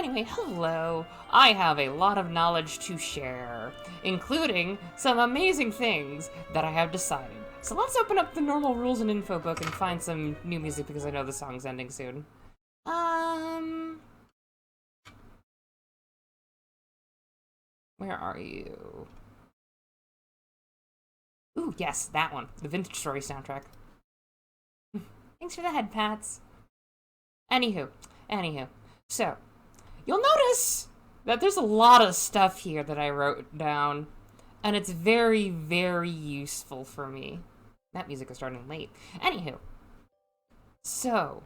Anyway, hello. I have a lot of knowledge to share, including some amazing things that I have decided. So let's open up the normal rules and info book and find some new music because I know the song's ending soon. Where are you? Ooh, yes, that one. The Vintage Story soundtrack. Thanks for the head pats. Anywho. So, you'll notice that there's a lot of stuff here that I wrote down, and it's very, very useful for me. That music is starting late. Anywho. So,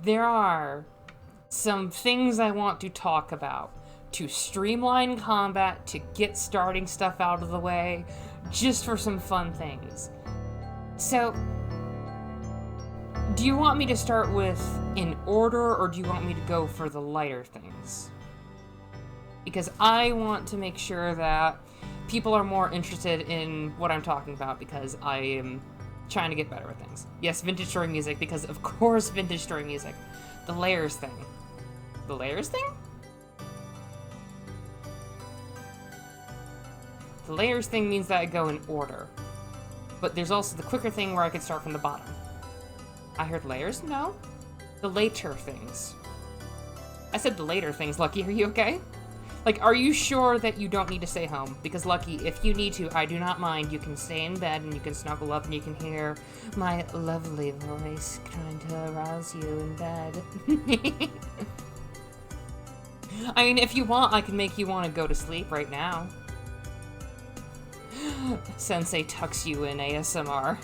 there are some things I want to talk about to streamline combat, to get starting stuff out of the way, just for some fun things. So, do you want me to start with in order, or do you want me to go for the lighter things? Because I want to make sure that people are more interested in what I'm talking about, because I am trying to get better at things. Yes, vintage story music, because of course vintage story music. The layers thing. The layers thing? The layers thing means that I go in order. But there's also the quicker thing where I can start from the bottom. I heard layers? No. The later things. I said the later things, Lucky. Are you okay? Like, are you sure that you don't need to stay home? Because, Lucky, if you need to, I do not mind. You can stay in bed and you can snuggle up and you can hear my lovely voice trying to arouse you in bed. I mean, if you want, I can make you want to go to sleep right now. Sensei tucks you in ASMR.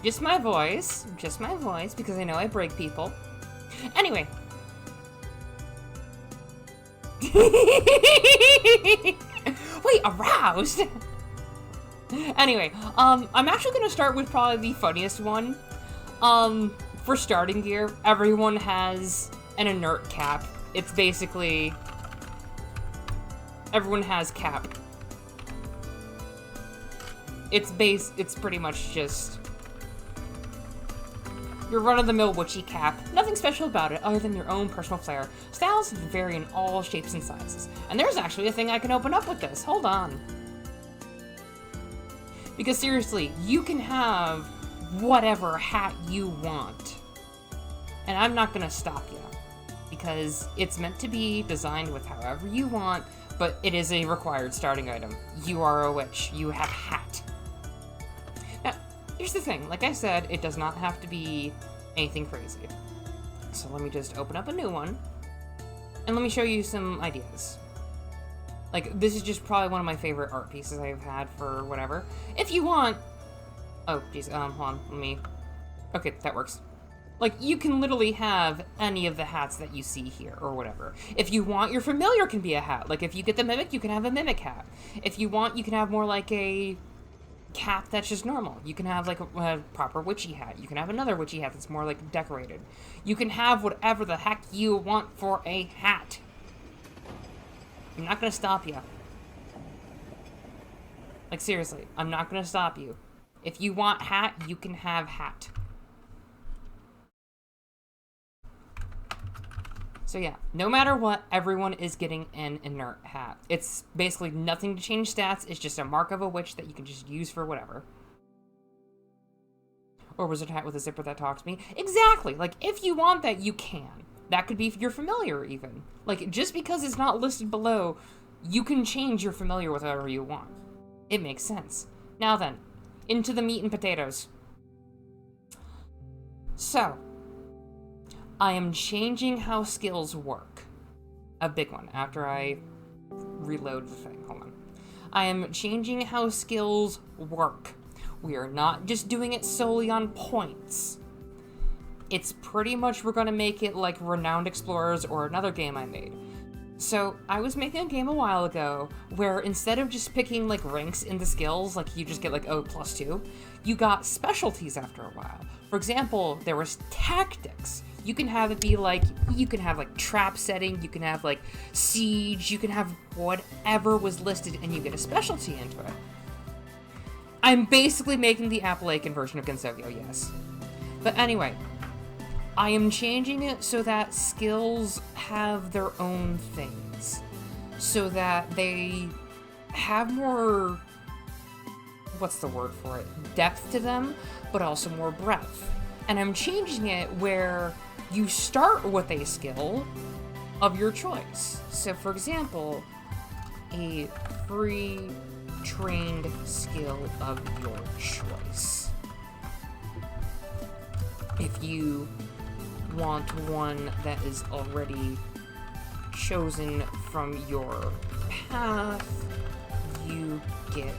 Just my voice, because I know I break people. Anyway. Wait, aroused? Anyway, I'm actually gonna start with probably the funniest one. For starting gear, everyone has an inert cap. It's basically... everyone has cap. It's pretty much just your run-of-the-mill witchy cap. Nothing special about it other than your own personal flair. Styles vary in all shapes and sizes. And there's actually a thing I can open up with this. Hold on. Because seriously, you can have whatever hat you want. And I'm not gonna stop you. Because it's meant to be designed with however you want, but it is a required starting item. You are a witch. You have hat. Here's the thing, like I said, it does not have to be anything crazy. So let me just open up a new one, and let me show you some ideas. Like, this is just probably one of my favorite art pieces I've had for whatever. If you want... oh, geez, hold on, let me... okay, that works. Like, you can literally have any of the hats that you see here, or whatever. If you want, your familiar can be a hat. Like, if you get the mimic, you can have a mimic hat. If you want, you can have more like a cap that's just normal. You can have like a proper witchy hat. You can have another witchy hat that's more like decorated. You can have whatever the heck you want for a hat. I'm not gonna stop you. Like, seriously, I'm not gonna stop you. If you want hat, you can have hat. So yeah, no matter what, everyone is getting an inert hat. It's basically nothing to change stats, it's just a mark of a witch that you can just use for whatever. Or wizard hat with a zipper that talks to me. Exactly! Like, if you want that, you can. That could be your familiar, even. Like, just because it's not listed below, you can change your familiar with whatever you want. It makes sense. Now then, into the meat and potatoes. So, I am changing how skills work. A big one, after I reload the thing. Hold on. I am changing how skills work. We are not just doing it solely on points. It's pretty much, we're gonna make it like Renowned Explorers or another game I made. So, I was making a game a while ago where instead of just picking like ranks in the skills, like you just get like, oh, +2, you got specialties after a while. For example, there was tactics. You can have it be like, you can have like trap setting, you can have like siege, you can have whatever was listed and you get a specialty into it. I'm basically making the Appalachian version of Gensokyo, yes. But anyway, I am changing it so that skills have their own things. So that they have more, what's the word for it? Depth to them, but also more breadth. And I'm changing it where you start with a skill of your choice. So for example, a free trained skill of your choice. If you want one that is already chosen from your path, you get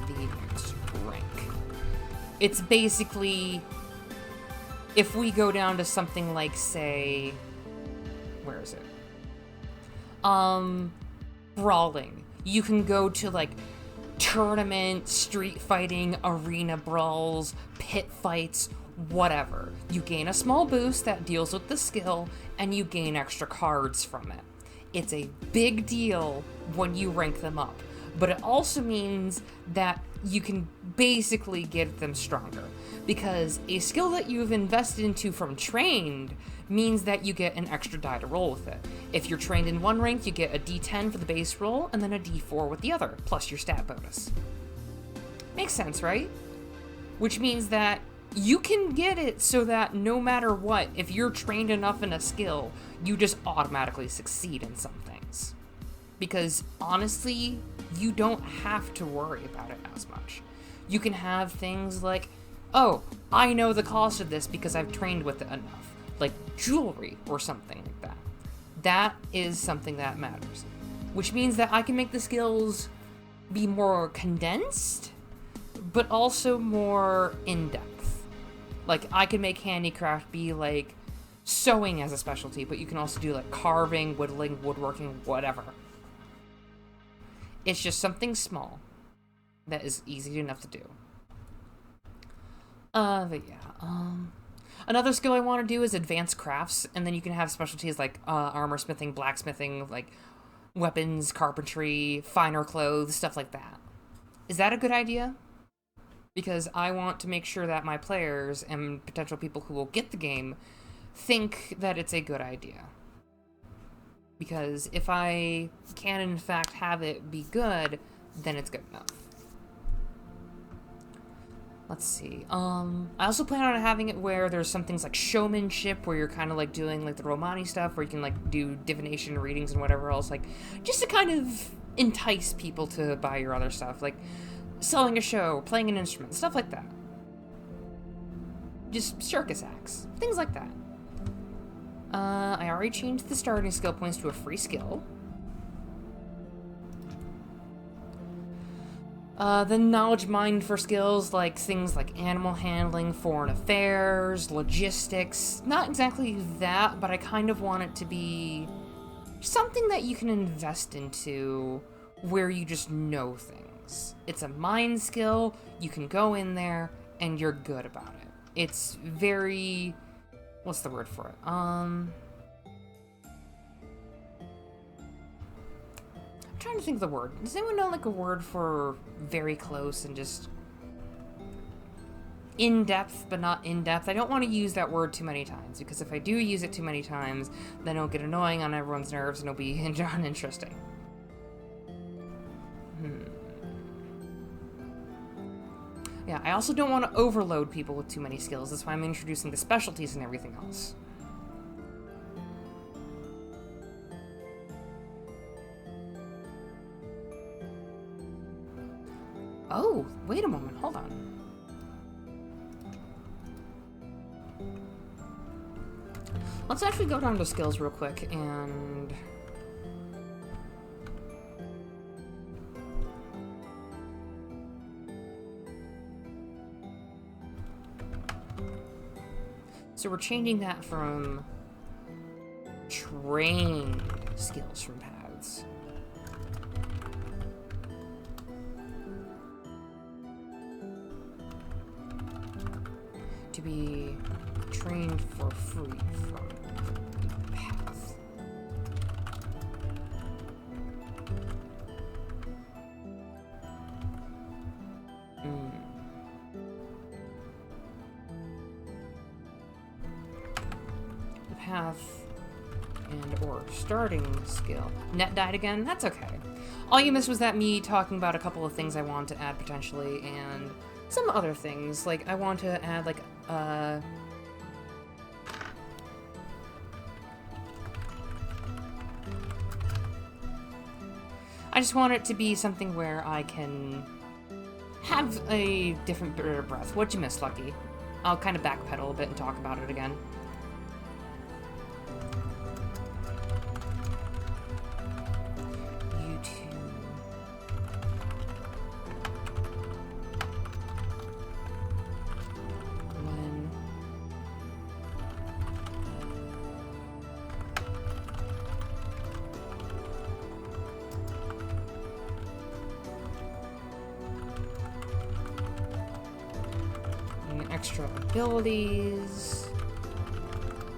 the next rank. It's basically, if we go down to something like, say, where is it? Brawling. You can go to like tournament, street fighting, arena brawls, pit fights, whatever. You gain a small boost that deals with the skill, and you gain extra cards from it. It's a big deal when you rank them up, but it also means that you can basically get them stronger, because a skill that you've invested into from trained means that you get an extra die to roll with it. If you're trained in one rank, you get a d10 for the base roll, and then a d4 with the other, plus your stat bonus. Makes sense, right? Which means that you can get it so that no matter what, if you're trained enough in a skill, you just automatically succeed in some things. Because honestly, you don't have to worry about it as much. You can have things like, oh, I know the cost of this because I've trained with it enough. Like jewelry or something like that. That is something that matters. Which means that I can make the skills be more condensed, but also more in-depth. Like, I can make handicraft be like sewing as a specialty, but you can also do like carving, whittling, woodworking, whatever. It's just something small that is easy enough to do. But yeah, another skill I want to do is advanced crafts, and then you can have specialties like armor smithing, blacksmithing, like weapons, carpentry, finer clothes, stuff like that. Is that a good idea? Because I want to make sure that my players and potential people who will get the game think that it's a good idea. Because if I can in fact have it be good, then it's good enough. Let's see. I also plan on having it where there's some things like showmanship, where you're kind of like doing like the Romani stuff, where you can like do divination readings and whatever else, like just to kind of entice people to buy your other stuff, like selling a show, playing an instrument, stuff like that. Just circus acts, things like that. I already changed the starting skill points to a free skill. Then knowledge mined for skills like things like animal handling, foreign affairs, logistics. Not exactly that, but I kind of want it to be something that you can invest into where you just know things. It's a mind skill, you can go in there, and you're good about it. It's very... what's the word for it? I'm trying to think of the word. Does anyone know like a word for very close and just in-depth but not in-depth? I don't want to use that word too many times, because if I do use it too many times, then it'll get annoying on everyone's nerves and it'll be uninteresting. Yeah, I also don't want to overload people with too many skills. That's why I'm introducing the specialties and everything else. Oh, wait a moment, hold on. Let's actually go down to skills real quick and... so we're changing that from trained skills from paths to be trained for free from path. path and or starting skill. Net died again? That's okay. All you missed was that me talking about a couple of things I want to add potentially, and some other things. Like, I want to add, like, I just want it to be something where I can have a different bit of breath. What'd you miss, Lucky? I'll kind of backpedal a bit and talk about it again. Extra abilities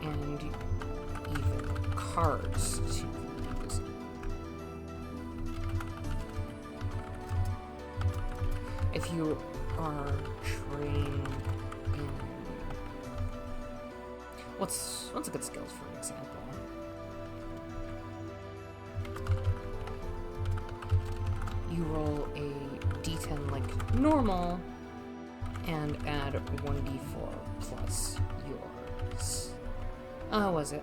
and even cards to use. If you are trained in what's a good skills for an example? You roll a d10 like normal and add 1d4 plus yours. Oh, was it?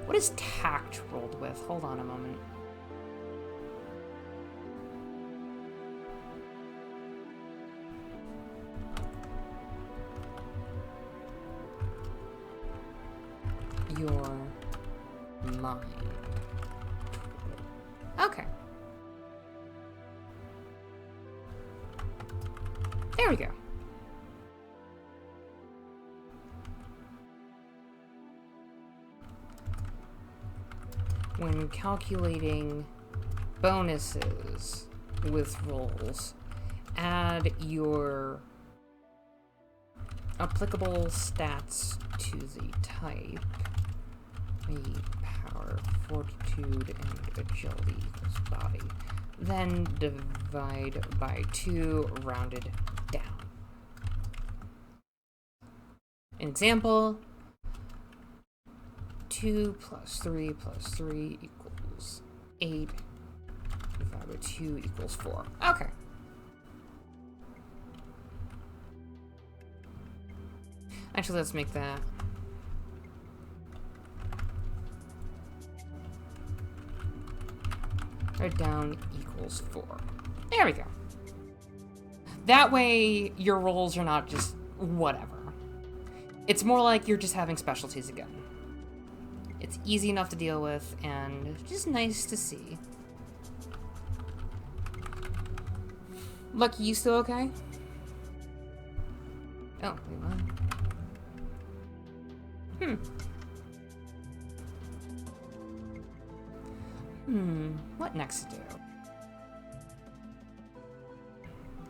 What is tact rolled with? Hold on a moment. Your mind. Okay. There we go. When calculating bonuses with rolls, add your applicable stats to the type. Power, fortitude, and agility equals body. Then divide by 2, rounded down. An example, 2 plus 3 plus 3 equals 8. Divided by 2 equals 4. Okay. Actually, let's make that right down equals 4. There we go. That way, your rolls are not just whatever. It's more like you're just having specialties again. It's easy enough to deal with, and just nice to see. Lucky, you still okay? Oh, wait, what? What next to do?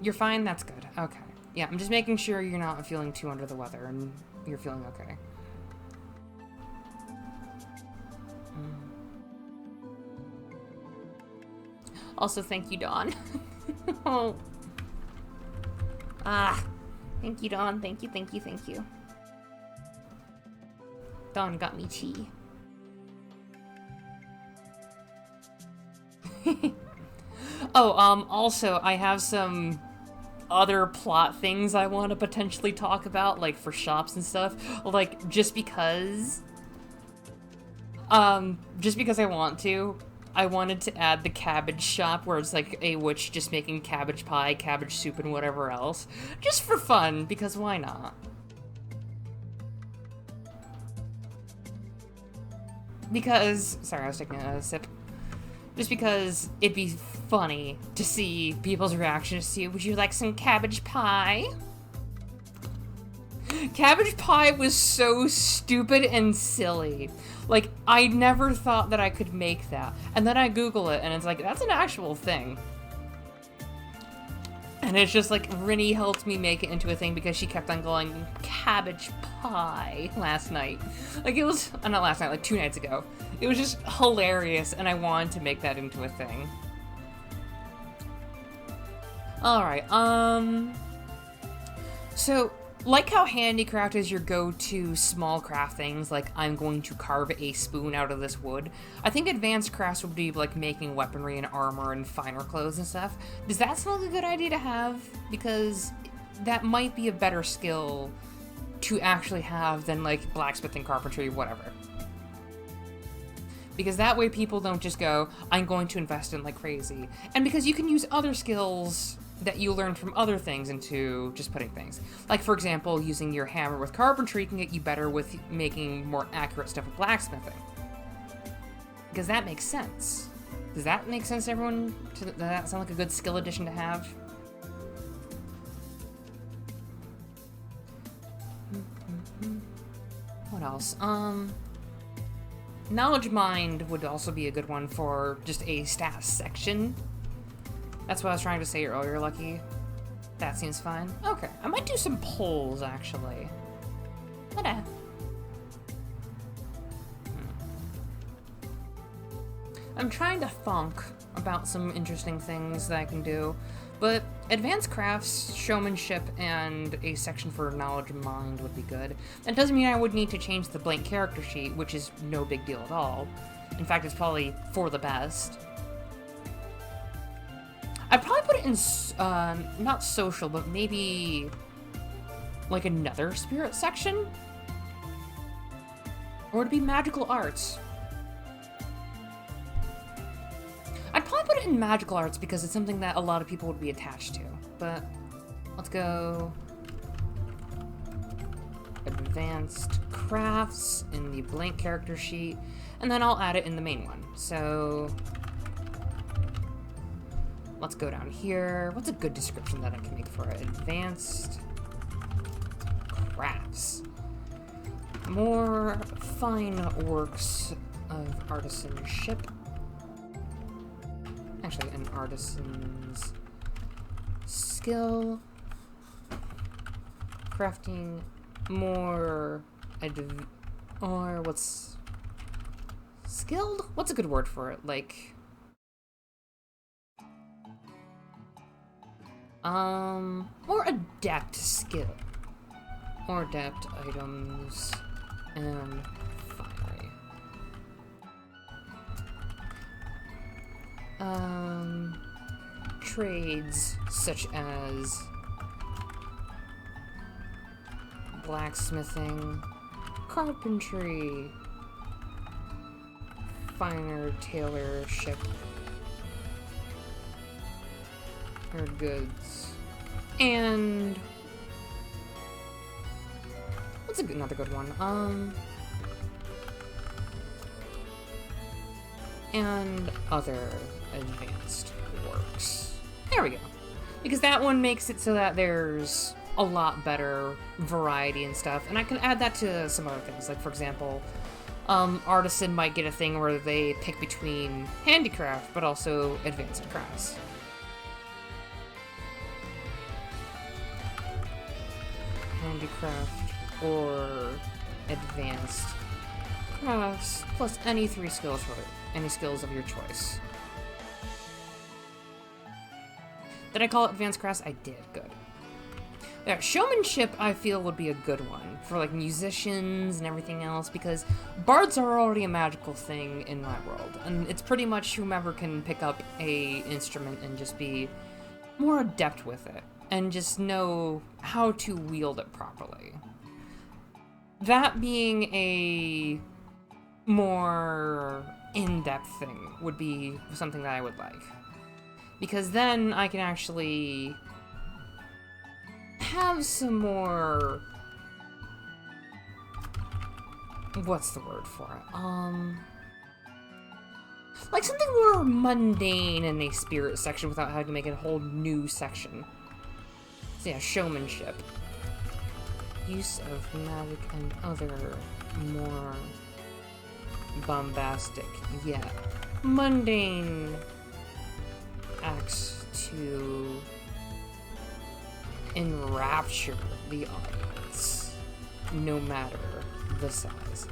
You're fine? That's good. Okay. Yeah, I'm just making sure you're not feeling too under the weather and you're feeling okay. Also, thank you, Dawn. Oh. Thank you, Dawn. Thank you, thank you, thank you. Dawn got me tea. Oh, also, I have some other plot things I want to potentially talk about, like, for shops and stuff. Like, just because I want to. I wanted to add the cabbage shop, where it's like a witch just making cabbage pie, cabbage soup, and whatever else. Just for fun, because why not? Because, sorry, I was taking a sip. Just because it'd be funny to see people's reactions to, would you like some cabbage pie? Cabbage pie was so stupid and silly. Like, I never thought that I could make that. And then I Google it, and it's like, that's an actual thing. And it's just like, Rinny helped me make it into a thing because she kept on going, cabbage pie, last night. Like, it was, not last night, like 2 nights ago. It was just hilarious, and I wanted to make that into a thing. Alright, so, like how handicraft is your go-to small craft things, like I'm going to carve a spoon out of this wood, I think advanced crafts would be like making weaponry and armor and finer clothes and stuff. Does that sound like a good idea to have? Because that might be a better skill to actually have than like blacksmithing, carpentry, whatever. Because that way people don't just go, I'm going to invest in like crazy. And because you can use other skills that you learn from other things into just putting things. Like, for example, using your hammer with carpentry can get you better with making more accurate stuff with blacksmithing. Because that makes sense. Does that make sense to everyone? Does that sound like a good skill addition to have? What else? Knowledge Mind would also be a good one for just a stats section. That's what I was trying to say earlier, Lucky. That seems fine. Okay, I might do some polls, actually. Whatever. I'm trying to thunk about some interesting things that I can do, but advanced crafts, showmanship, and a section for knowledge mind would be good. That doesn't mean I would need to change the blank character sheet, which is no big deal at all. In fact, it's probably for the best. I'd probably put it in, not social, but maybe like another spirit section? Or it'd be magical arts. I'd probably put it in magical arts because it's something that a lot of people would be attached to. But let's go advanced crafts in the blank character sheet, and then I'll add it in the main one. So let's go down here. What's a good description that I can make for it? Advanced crafts. More fine works of artisanship. Actually, an artisan's skill. Crafting more or what's skilled? What's a good word for it? Like more adept skill. More adept items and finery. Trades such as blacksmithing, carpentry, finer tailorship, or goods, and what's another good one? And other advanced works. There we go. Because that one makes it so that there's a lot better variety and stuff, and I can add that to some other things. Like, for example, artisan might get a thing where they pick between handicraft, but also advanced crafts. Handicraft or advanced crafts, plus any three skills for any skills of your choice. Did I call it advanced crafts? I did. Good. Yeah, showmanship I feel would be a good one for like musicians and everything else, because bards are already a magical thing in my world, and it's pretty much whomever can pick up a instrument and just be more adept with it and just know how to wield it properly. That being a more in-depth thing would be something that I would like, because then I can actually have some more, what's the word for it? Like something more mundane in a spirit section without having to make it a whole new section. So yeah, showmanship. Use of magic and other more bombastic yet mundane acts to enrapture the audience, no matter the size.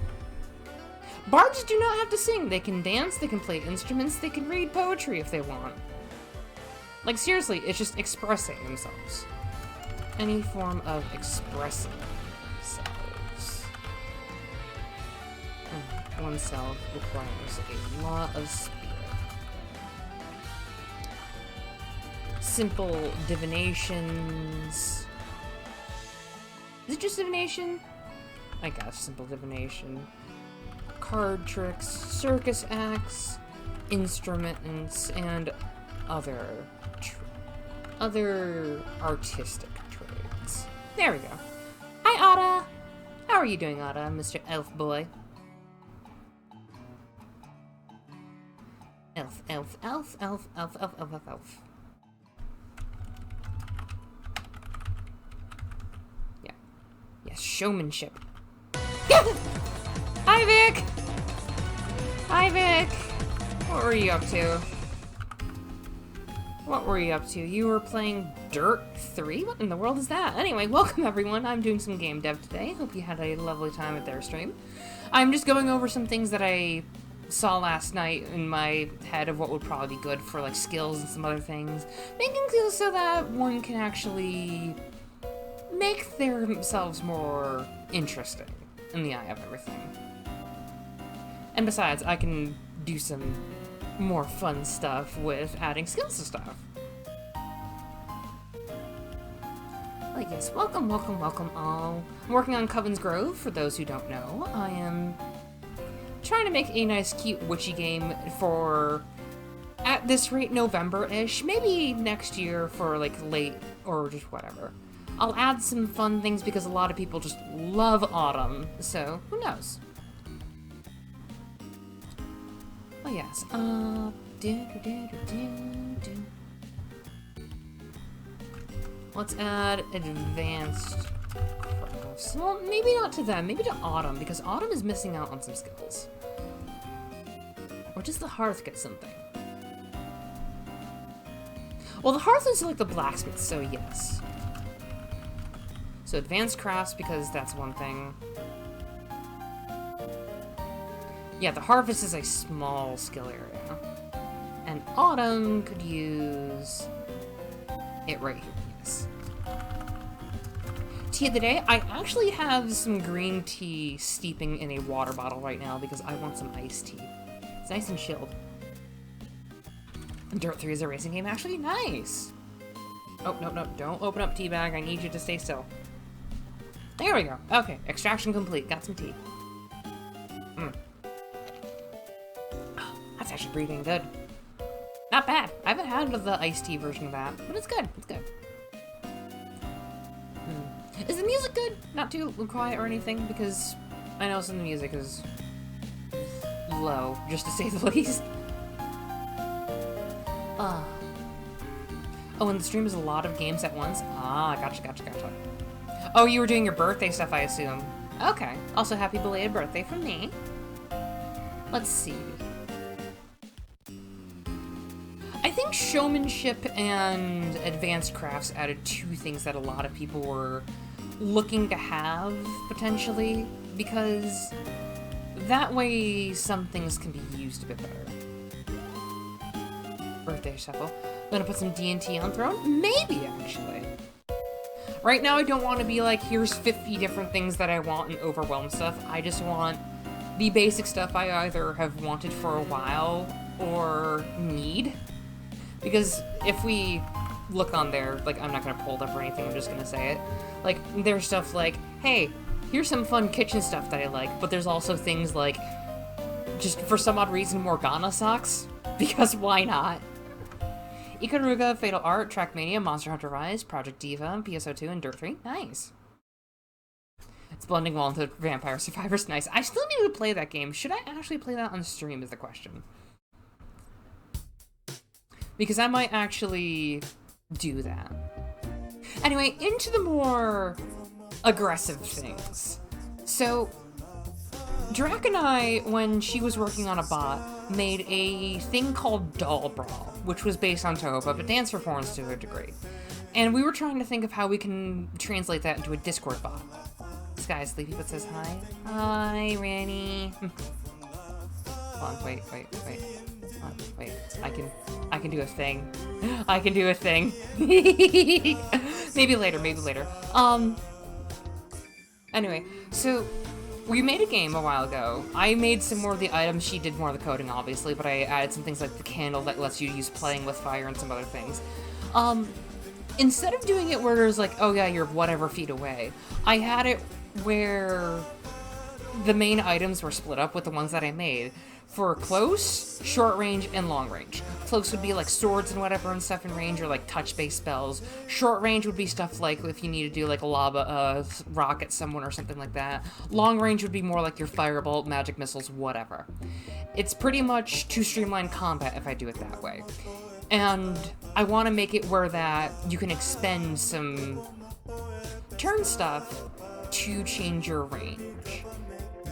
Bards do not have to sing. They can dance, they can play instruments, they can read poetry if they want. Like, seriously, it's just expressing themselves. Any form of expressing themselves. Oneself requires a lot of spirit. Simple divinations. Is it just divination? I guess simple divination. Card tricks, circus acts, instruments, and other artistic trades. There we go. Hi, Otta! How are you doing, Otta, Mr. Elf Boy? Elf, elf, elf, elf, elf, elf, elf, elf, elf. Yeah. Yes, showmanship. Hi, Vic! Hi, Vic! What were you up to? What were you up to? You were playing Dirt 3? What in the world is that? Anyway, welcome everyone. I'm doing some game dev today. Hope you had a lovely time at their stream. I'm just going over some things that I saw last night in my head of what would probably be good for like skills and some other things. Making things so that one can actually make themselves more interesting in the eye of everything. And besides, I can do some more fun stuff with adding skills to stuff. But yes, welcome, welcome, welcome all. I'm working on Covens Grove, for those who don't know. I am trying to make a nice, cute, witchy game for, at this rate, November-ish. Maybe next year for, like, late, or just whatever. I'll add some fun things because a lot of people just love autumn, so who knows? Oh yes, let's add advanced crafts. Well, maybe not to them, maybe to Autumn, because Autumn is missing out on some skills. Or does the Hearth get something? Well, the Hearth is like the blacksmith, so yes. So advanced crafts, because that's one thing. Yeah, the harvest is a small skill area. And Autumn could use it right here, yes. Tea of the day, I actually have some green tea steeping in a water bottle right now because I want some iced tea. It's nice and chilled. Dirt 3 is a racing game, actually? Nice! Oh, no, no, don't open up teabag, I need you to stay still. There we go. Okay, extraction complete, got some tea. That's actually breathing good. Not bad. I haven't had the iced tea version of that, but it's good. It's good. Is the music good? Not too quiet or anything? Because I know some of the music is low, just to say the least. Oh, and the stream is a lot of games at once? Ah, gotcha, gotcha, gotcha. Oh, you were doing your birthday stuff, I assume. Okay. Also, happy belated birthday from me. Let's see. I think showmanship and advanced crafts added two things that a lot of people were looking to have, potentially, because that way some things can be used a bit better. Birthday shuffle. Gonna put some D&T on throne? Maybe, actually. Right now I don't want to be like, here's 50 different things that I want and overwhelm stuff. I just want the basic stuff I either have wanted for a while or need. Because if we look on there, like, I'm not going to pull it up or anything, I'm just going to say it. Like, there's stuff like, hey, here's some fun kitchen stuff that I like, but there's also things like, just for some odd reason, Morgana socks, because why not? Ikaruga, Fatal Art, Trackmania, Monster Hunter Rise, Project Diva, PSO2, and Dirt 3. Nice. It's blending well into Vampire Survivors. Nice. I still need to play that game. Should I actually play that on stream is the question. Because I might actually do that. Anyway, into the more aggressive things. So, Drac and I, when she was working on a bot, made a thing called Doll Brawl, which was based on Toba, but Dance Performance to a degree. And we were trying to think of how we can translate that into a Discord bot. This guy is sleepy but says hi. Hi, Ranny. Hold on, wait. wait, I can do a thing. I can do a thing. Maybe later, maybe later. Anyway, so we made a game a while ago. I made some more of the items, she did more of the coding, obviously, but I added some things like the candle that lets you use playing with fire and some other things. Instead of doing it where there's like, oh yeah, you're whatever feet away, I had it where the main items were split up with the ones that I made for close, short range, and long range. Close would be like swords and whatever and stuff in range, or like touch-based spells. Short range would be stuff like if you need to do like a lava rock at someone or something like that. Long range would be more like your firebolt, magic missiles, whatever. It's pretty much to streamline combat if I do it that way. And I want to make it where that you can expend some turn stuff to change your range.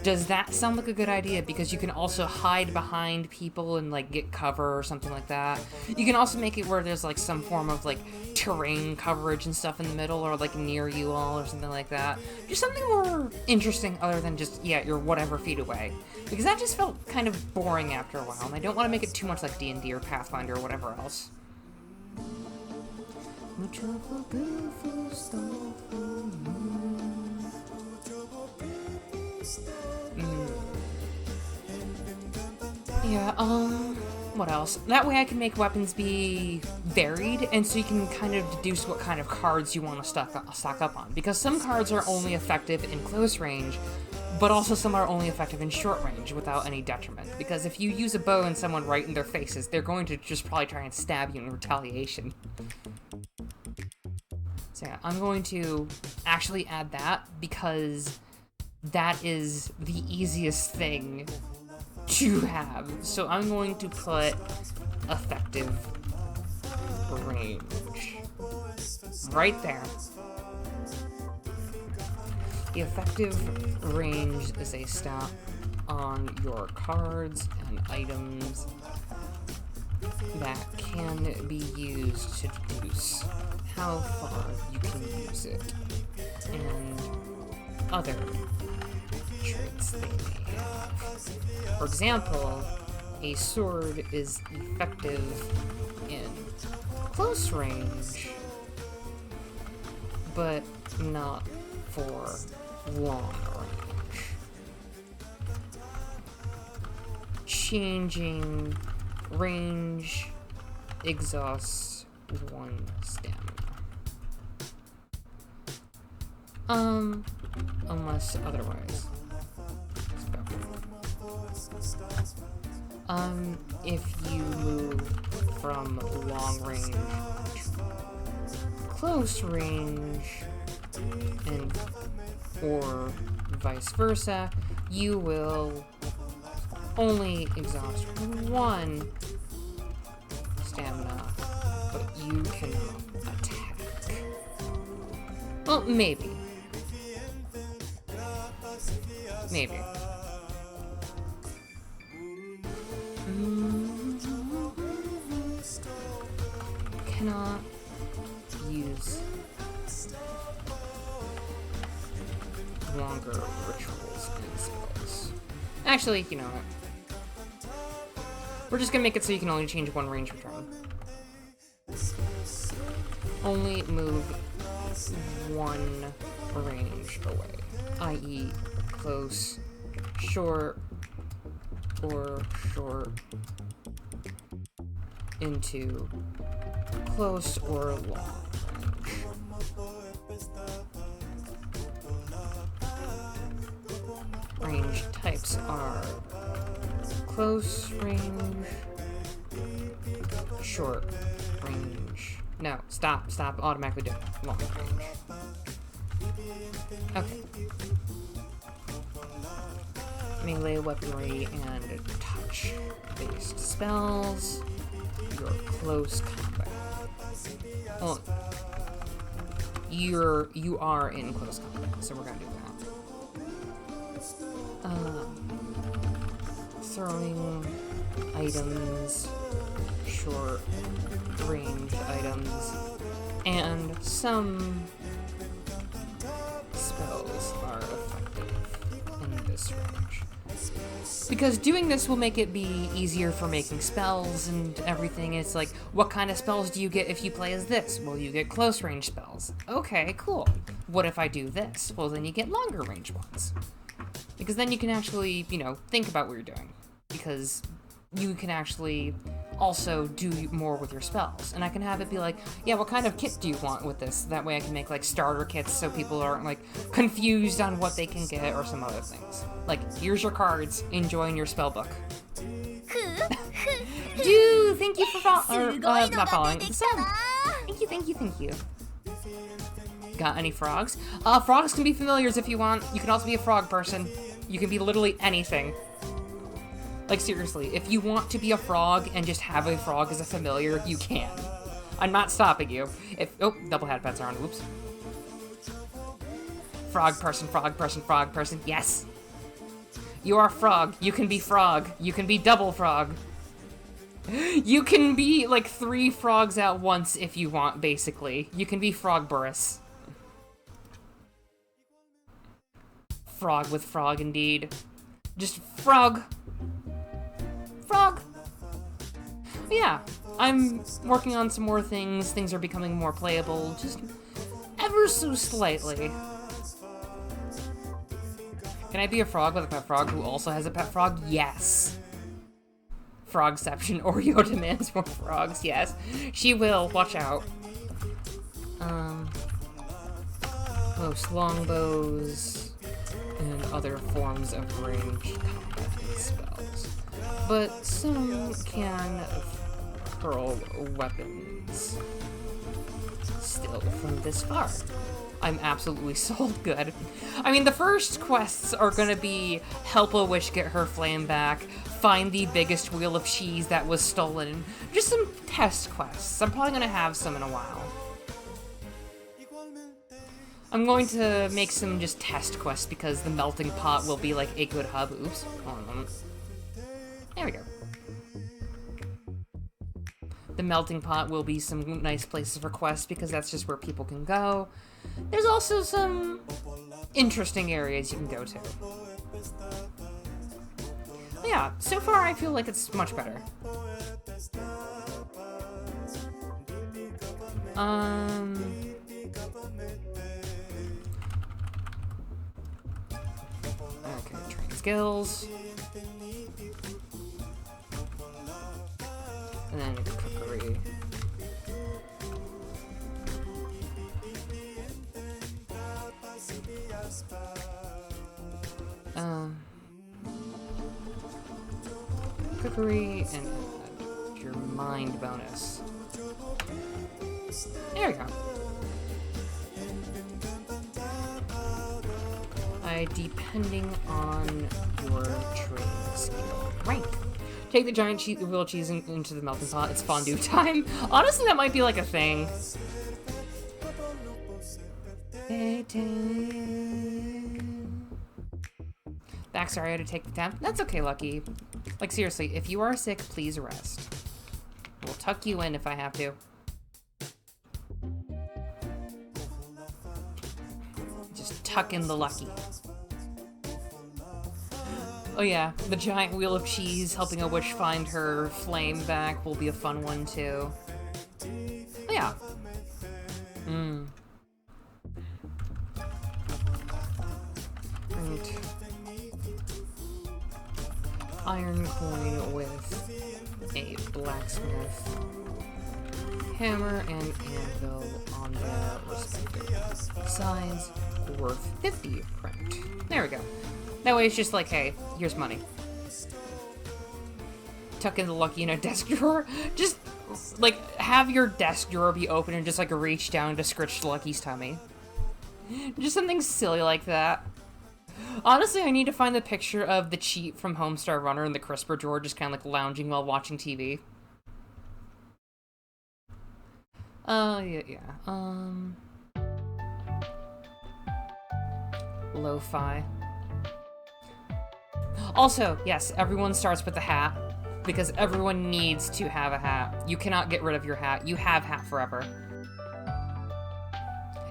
Does that sound like a good idea? Because you can also hide behind people and like get cover or something like that. You can also make it where there's like some form of like terrain coverage and stuff in the middle or like near you all or something like that. Just something more interesting other than just, yeah, you're whatever feet away. Because that just felt kind of boring after a while, and I don't want to make it too much like D&D or Pathfinder or whatever else. Yeah, what else? That way I can make weapons be varied, and so you can kind of deduce what kind of cards you want to stock up on. Because some cards are only effective in close range, but also some are only effective in short range without any detriment. Because if you use a bow and someone right in their faces, they're going to just probably try and stab you in retaliation. So yeah, I'm going to actually add that because that is the easiest thing to have. So I'm going to put effective range right there. The effective range is a stat on your cards and items that can be used to deduce how far you can use it and other traits they may have. For example, a sword is effective in close range, but not for long range. Changing range exhausts 1 stamina. Unless otherwise. If you move from long range to close range, and or vice versa, you will only exhaust 1 stamina, but you cannot attack. Well, maybe. Maybe. Cannot use longer rituals and spells. Actually, you know what? We're just gonna make it so you can only change 1 range per turn. Only move 1 range away, i.e. close, short, or short into close or long range. Range types are close range, short range. No, stop, automatically doing it. Long range. Okay. Melee weaponry and touch-based spells. Your close combat. Well, you are in close combat, so we're gonna do that. Throwing items, short range items, and some spells are effective in this range. Because doing this will make it be easier for making spells and everything. It's like, what kind of spells do you get if you play as this? Well, you get close range spells. Okay, cool. What if I do this? Well, then you get longer range ones. Because then you can actually, you know, think about what you're doing. Because you can actually also do more with your spells. And I can have it be like, yeah, what kind of kit do you want with this? That way I can make, like, starter kits so people aren't, like, confused on what they can get or some other things. Like, here's your cards, enjoy in your spell book. Dude, thank you for not following. Thank you. Got any frogs? Frogs can be familiars if you want. You can also be a frog person. You can be literally anything. Like, seriously, if you want to be a frog and just have a frog as a familiar, you can. I'm not stopping you. Oh, double hat pets are on, whoops. Frog person, yes! You are frog, you can be frog, you can be double frog. You can be, like, 3 frogs at once if you want, basically. You can be Frogburus. Frog with frog, indeed. Just frog. Frog! But yeah, I'm working on some more things. Things are becoming more playable, just ever so slightly. Can I be a frog with a pet frog who also has a pet frog? Yes. Frogception. Oreo demands more frogs. Yes. She will. Watch out. Most longbows and other forms of ranged combat spells. But some can hurl weapons still from this far. I'm absolutely sold. Good. I mean, the first quests are gonna be help a witch get her flame back, find the biggest wheel of cheese that was stolen, just some test quests. I'm probably gonna have some in a while. I'm going to make some just test quests because the melting pot will be like a good hub. Oops, hold on a moment. There we go. The melting pot will be some nice places for quests because that's just where people can go. There's also some interesting areas you can go to. But yeah, so far I feel like it's much better. Okay, train skills. And then cookery. Cookery and your mind bonus. There we go. Depending on your training skill rank. Take the giant wheel of cheese into the melting pot. It's fondue time. Honestly, that might be like a thing. Back, sorry, I had to take the temp. That's okay, Lucky. Like, seriously, if you are sick, please rest. We'll tuck you in if I have to. Just tuck in the Lucky. Oh yeah, the giant wheel of cheese helping a witch find her flame back will be a fun one too. Oh yeah. Right. Iron coin with a blacksmith hammer and anvil on their respective sides, worth 50 print. There we go. That way it's just like, hey, here's money. Tuck in the Lucky in a desk drawer. Just, like, have your desk drawer be open and just, like, reach down to scritch Lucky's tummy. Just something silly like that. Honestly, I need to find the picture of the cheat from Homestar Runner in the crisper drawer just kind of, like, lounging while watching TV. Lo-fi. Also, yes, everyone starts with a hat, because everyone needs to have a hat. You cannot get rid of your hat. You have hat forever.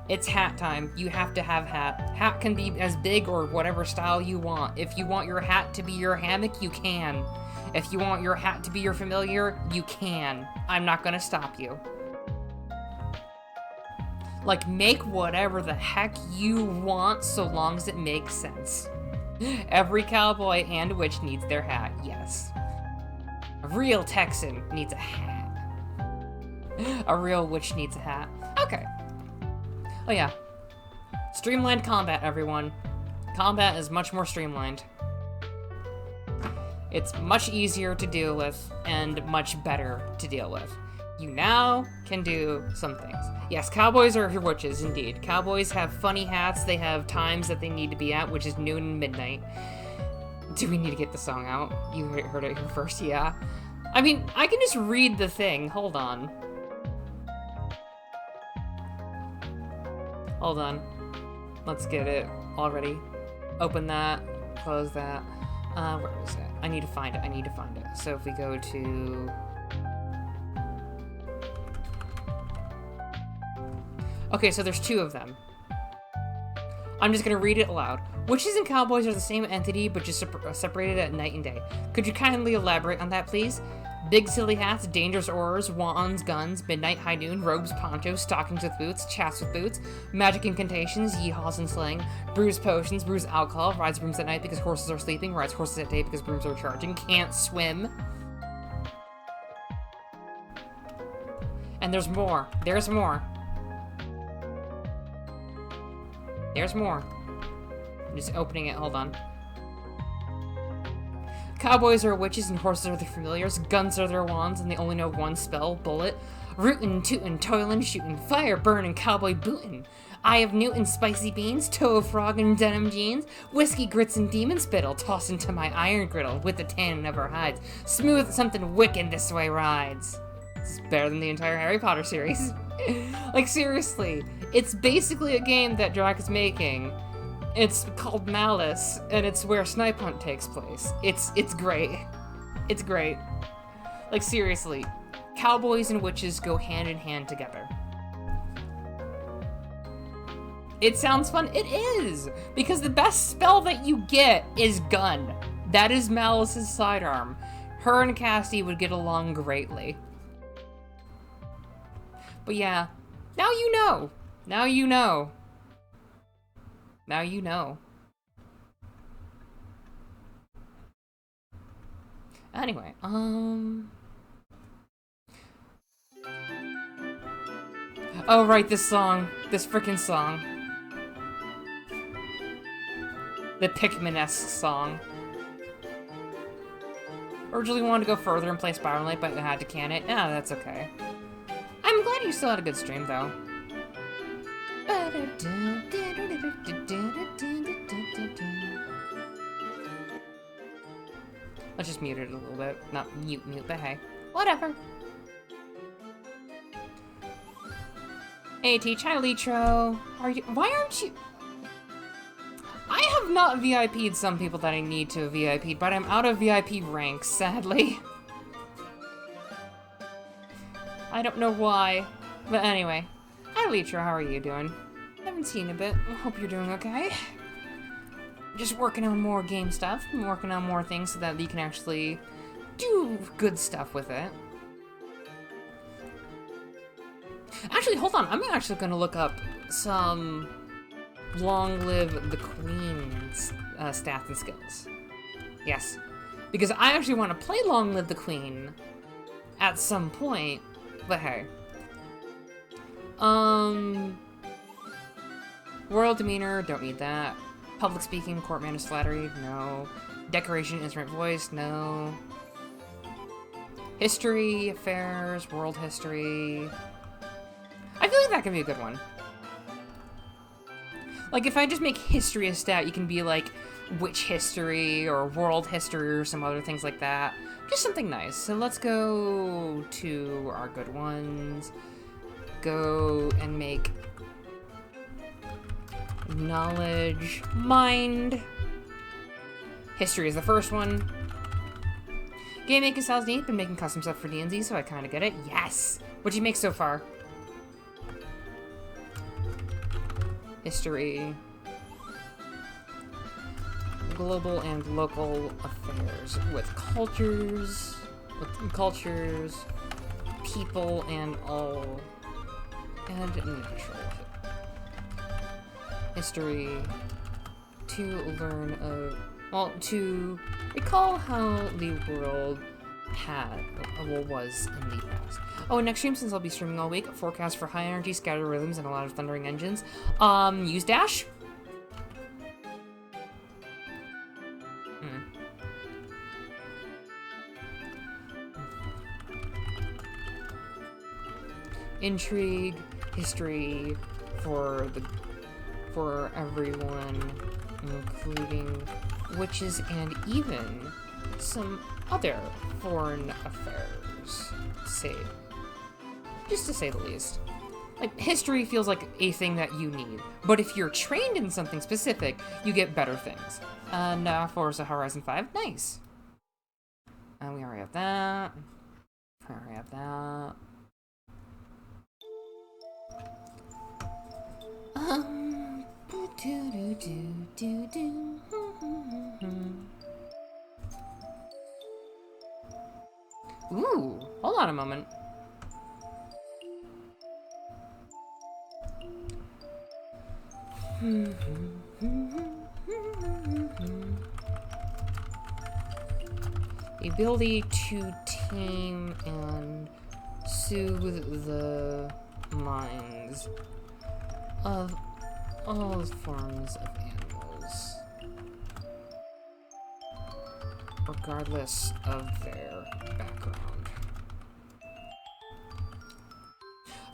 It's hat time. You have to have hat. Hat can be as big or whatever style you want. If you want your hat to be your hammock, you can. If you want your hat to be your familiar, you can. I'm not gonna stop you. Like, make whatever the heck you want so long as it makes sense. Every cowboy and witch needs their hat, yes. A real Texan needs a hat. A real witch needs a hat. Okay. Oh yeah. Streamlined combat, everyone. Combat is much more streamlined. It's much easier to deal with and much better to deal with. You now can do some things. Yes, cowboys are witches, indeed. Cowboys have funny hats. They have times that they need to be at, which is noon and midnight. Do we need to get the song out? You heard it here first, yeah. I mean, I can just read the thing. Hold on. Hold on. Let's get it already. Open that. Close that. Where is it? I need to find it. I need to find it. So if we go to... Okay, so there's two of them. I'm just gonna read it aloud. Witches and cowboys are the same entity, but just separated at night and day. Could you kindly elaborate on that, please? Big silly hats, dangerous oars, wands, guns, midnight, high noon, robes, ponchos, stockings with boots, chaps with boots, magic incantations, yeehaws and slang, brews potions, brews alcohol, rides brooms at night because horses are sleeping, rides horses at day because brooms are charging, can't swim. And there's more. There's more. There's more. I'm just opening it, hold on. Cowboys are witches and horses are their familiars, guns are their wands, and they only know one spell, bullet. Rootin', tootin', toilin', shootin', fire burnin', cowboy bootin'. Eye of Newton, spicy beans, toe of frog and denim jeans, whiskey grits and demon spittle, toss into my iron griddle with the tannin of our hides. Smooth something wicked this way rides. This is better than the entire Harry Potter series. Like, seriously, it's basically a game that Drac is making. It's called Malice, and it's where Snipe Hunt takes place. It's great. It's great. Like, seriously, cowboys and witches go hand in hand together. It sounds fun. It is! Because the best spell that you get is gun. That is Malice's sidearm. Her and Cassie would get along greatly. But yeah, now you know. Now you know. Now you know. Anyway, oh, right, this song. This frickin' song. The Pikmin-esque song. Originally wanted to go further and play Spiral Knight, but I had to can it. Ah, that's okay. I'm glad you still had a good stream, though. Let's just mute it a little bit. Not mute, but hey. Whatever. Hey, Teach. Hi, Litro. Why aren't you... I have not VIP'd some people that I need to have VIP'd, but I'm out of VIP ranks, sadly. I don't know why. But anyway. Hi, Litro. How are you doing? Haven't seen a bit. I hope you're doing okay. Just working on more game stuff. I'm working on more things so that we can actually do good stuff with it. Actually, hold on. I'm actually going to look up some Long Live the Queen's stats and skills. Yes. Because I actually want to play Long Live the Queen at some point. But hey. Royal demeanor, don't need that. Public speaking, court manners, flattery, no. Decoration, instrument voice, no. History, affairs, world history. I feel like that could be a good one. Like, if I just make history a stat, you can be like witch history or world history or some other things like that. Just something nice. So let's go to our good ones. Go and make knowledge, mind. History is the first one. Game making styles neat. Been making custom stuff for D&D, so I kind of get it. Yes! What'd you make so far? history, global and local affairs with cultures, people and all, and neutral. History, to learn to recall how the world was in the past. Oh, and next stream, since I'll be streaming all week, forecast for high energy scattered rhythms and a lot of thundering engines. Use dash. Intrigue, history for everyone, including witches and even some other foreign affairs. Just to say the least. Like, history feels like a thing that you need, but if you're trained in something specific, you get better things. And Forza Horizon 5, nice. And we already have that. Ooh, hold on a moment. The ability to tame and soothe the minds of all forms of animals, regardless of their background.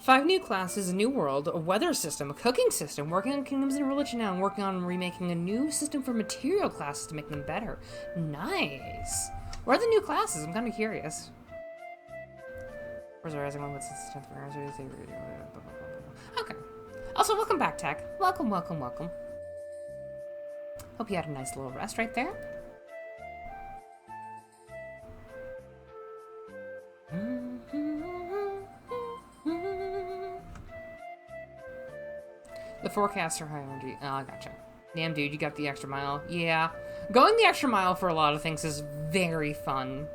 5 new classes, a new world, a weather system, a cooking system, working on kingdoms and religion now, and working on remaking a new system for material classes to make them better. Nice! What are the new classes? I'm kind of curious. Where's the rising one with the 10th anniversary? Okay. Also, welcome back, Tech. Welcome. Hope you had a nice little rest right there. The forecasts are high energy. Oh, I gotcha. Damn, dude, you got the extra mile. Yeah. Going the extra mile for a lot of things is very fun.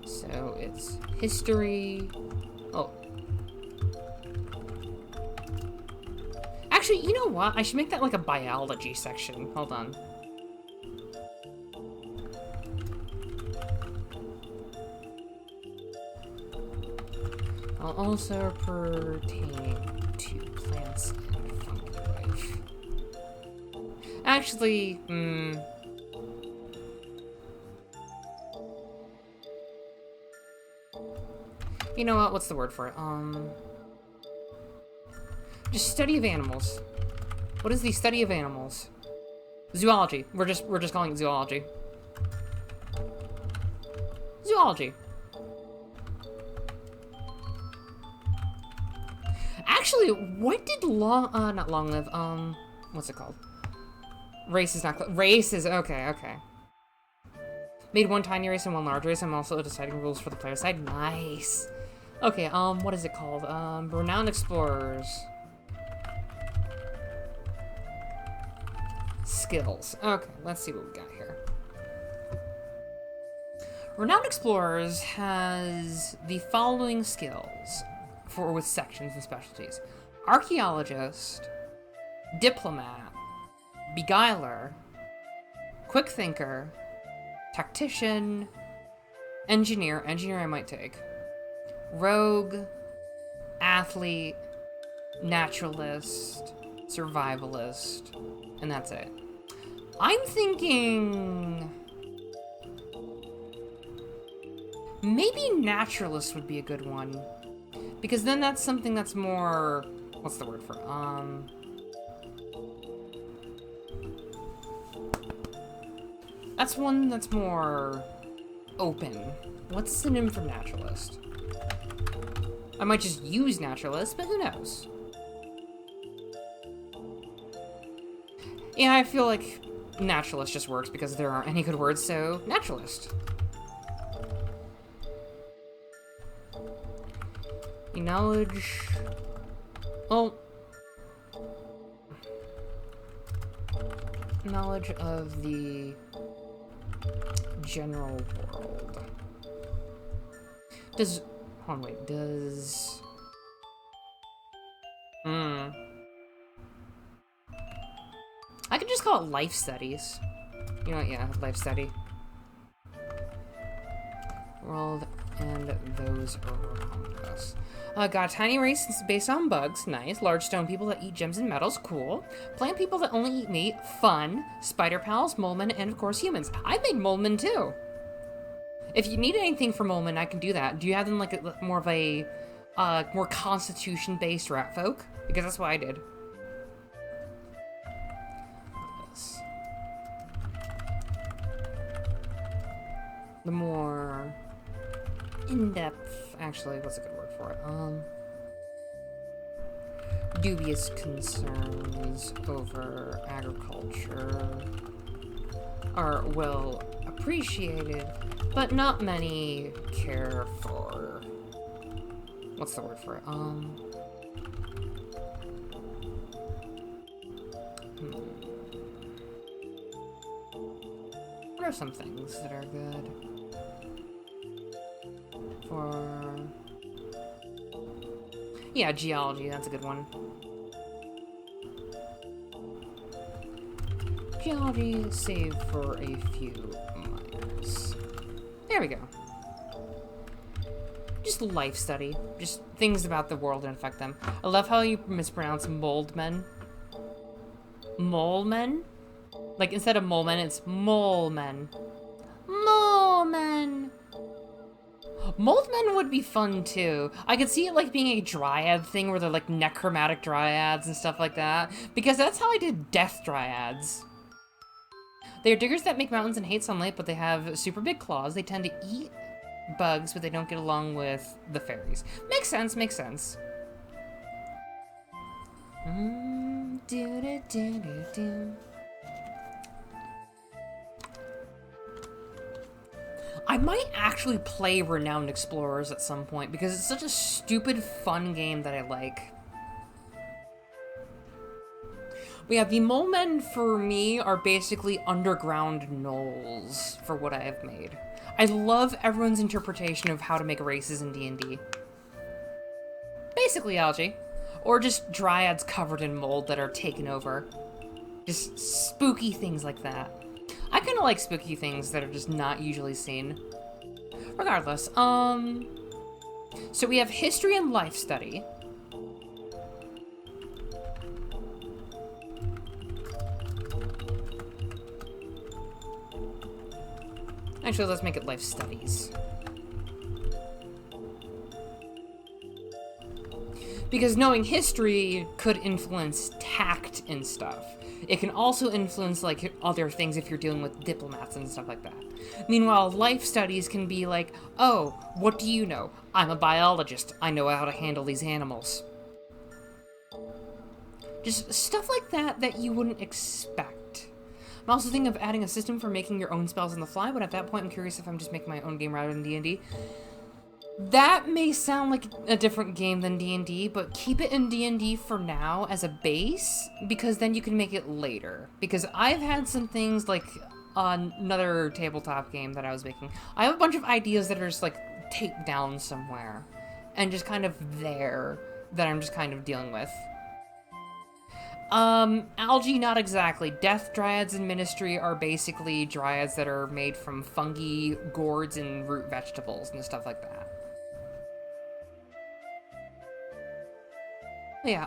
So it's history. Oh. Actually, you know what? I should make that like a biology section. Hold on. Also pertaining to plants and fungi life. Actually, you know what? What's the word for it? Just study of animals. What is the study of animals? Zoology. We're just calling it zoology. Zoology. Actually, what did not long live, what's it called? Race is not, race is, okay. Made one tiny race and one large race. I'm also deciding rules for the player side. Nice. Okay, what is it called? Renowned Explorers. Skills. Okay, let's see what we got here. Renowned Explorers has the following skills with sections and specialties: archaeologist, diplomat, beguiler, quick thinker, tactician, engineer I might take, rogue, athlete, naturalist, survivalist, and that's it. I'm thinking maybe naturalist would be a good one. Because then that's something that's more, what's the word for it? That's one that's more open. What's the synonym for naturalist? I might just use naturalist, but who knows? Yeah, I feel like naturalist just works because there aren't any good words, so naturalist. Knowledge... Well... Knowledge of the general world. Does... Hold on, wait, does... I could just call it life studies. You know what, yeah, life study. World and those around us. Got a tiny race based on bugs, nice. Large stone people that eat gems and metals, cool. Plant people that only eat meat, fun. Spider pals, molemen, and of course humans. I made molemen too. If you need anything for molemen, I can do that. Do you have them like more of a more constitution-based rat folk? Because that's what I did. The more in-depth, actually, what's a good word for it? Dubious concerns over agriculture are well appreciated, but not many care for, what's the word for it? What are some things that are good? For... Yeah, geology, that's a good one. Geology, save for a few minors. There we go. Just life study. Just things about the world and affect them. I love how you mispronounce moldmen. Molemen? Like, instead of molemen, it's molemen. Molemen! Moldmen would be fun, too. I could see it, like, being a dryad thing where they're, like, necromantic dryads and stuff like that. Because that's how I did death dryads. They're diggers that make mountains and hate sunlight, but they have super big claws. They tend to eat bugs, but they don't get along with the fairies. Makes sense, makes sense. I might actually play Renowned Explorers at some point, because it's such a stupid, fun game that I like. But yeah, the molemen for me are basically underground gnolls for what I have made. I love everyone's interpretation of how to make races in D&D. Basically algae. Or just dryads covered in mold that are taken over. Just spooky things like that. I kind of like spooky things that are just not usually seen. Regardless, so we have history and life study. Actually, let's make it life studies. Because knowing history could influence tact and stuff. It can also influence, like, other things if you're dealing with diplomats and stuff like that. Meanwhile, life studies can be like, oh, what do you know? I'm a biologist. I know how to handle these animals. Just stuff like that that you wouldn't expect. I'm also thinking of adding a system for making your own spells on the fly, but at that point I'm curious if I'm just making my own game rather than D&D. That may sound like a different game than D&D, but keep it in D&D for now as a base, because then you can make it later. Because I've had some things, like another tabletop game that I was making. I have a bunch of ideas that are just, like, taped down somewhere, and just kind of there, that I'm just kind of dealing with. Algae, not exactly. Death dryads in Ministry are basically dryads that are made from fungi, gourds, and root vegetables, and stuff like that. Yeah,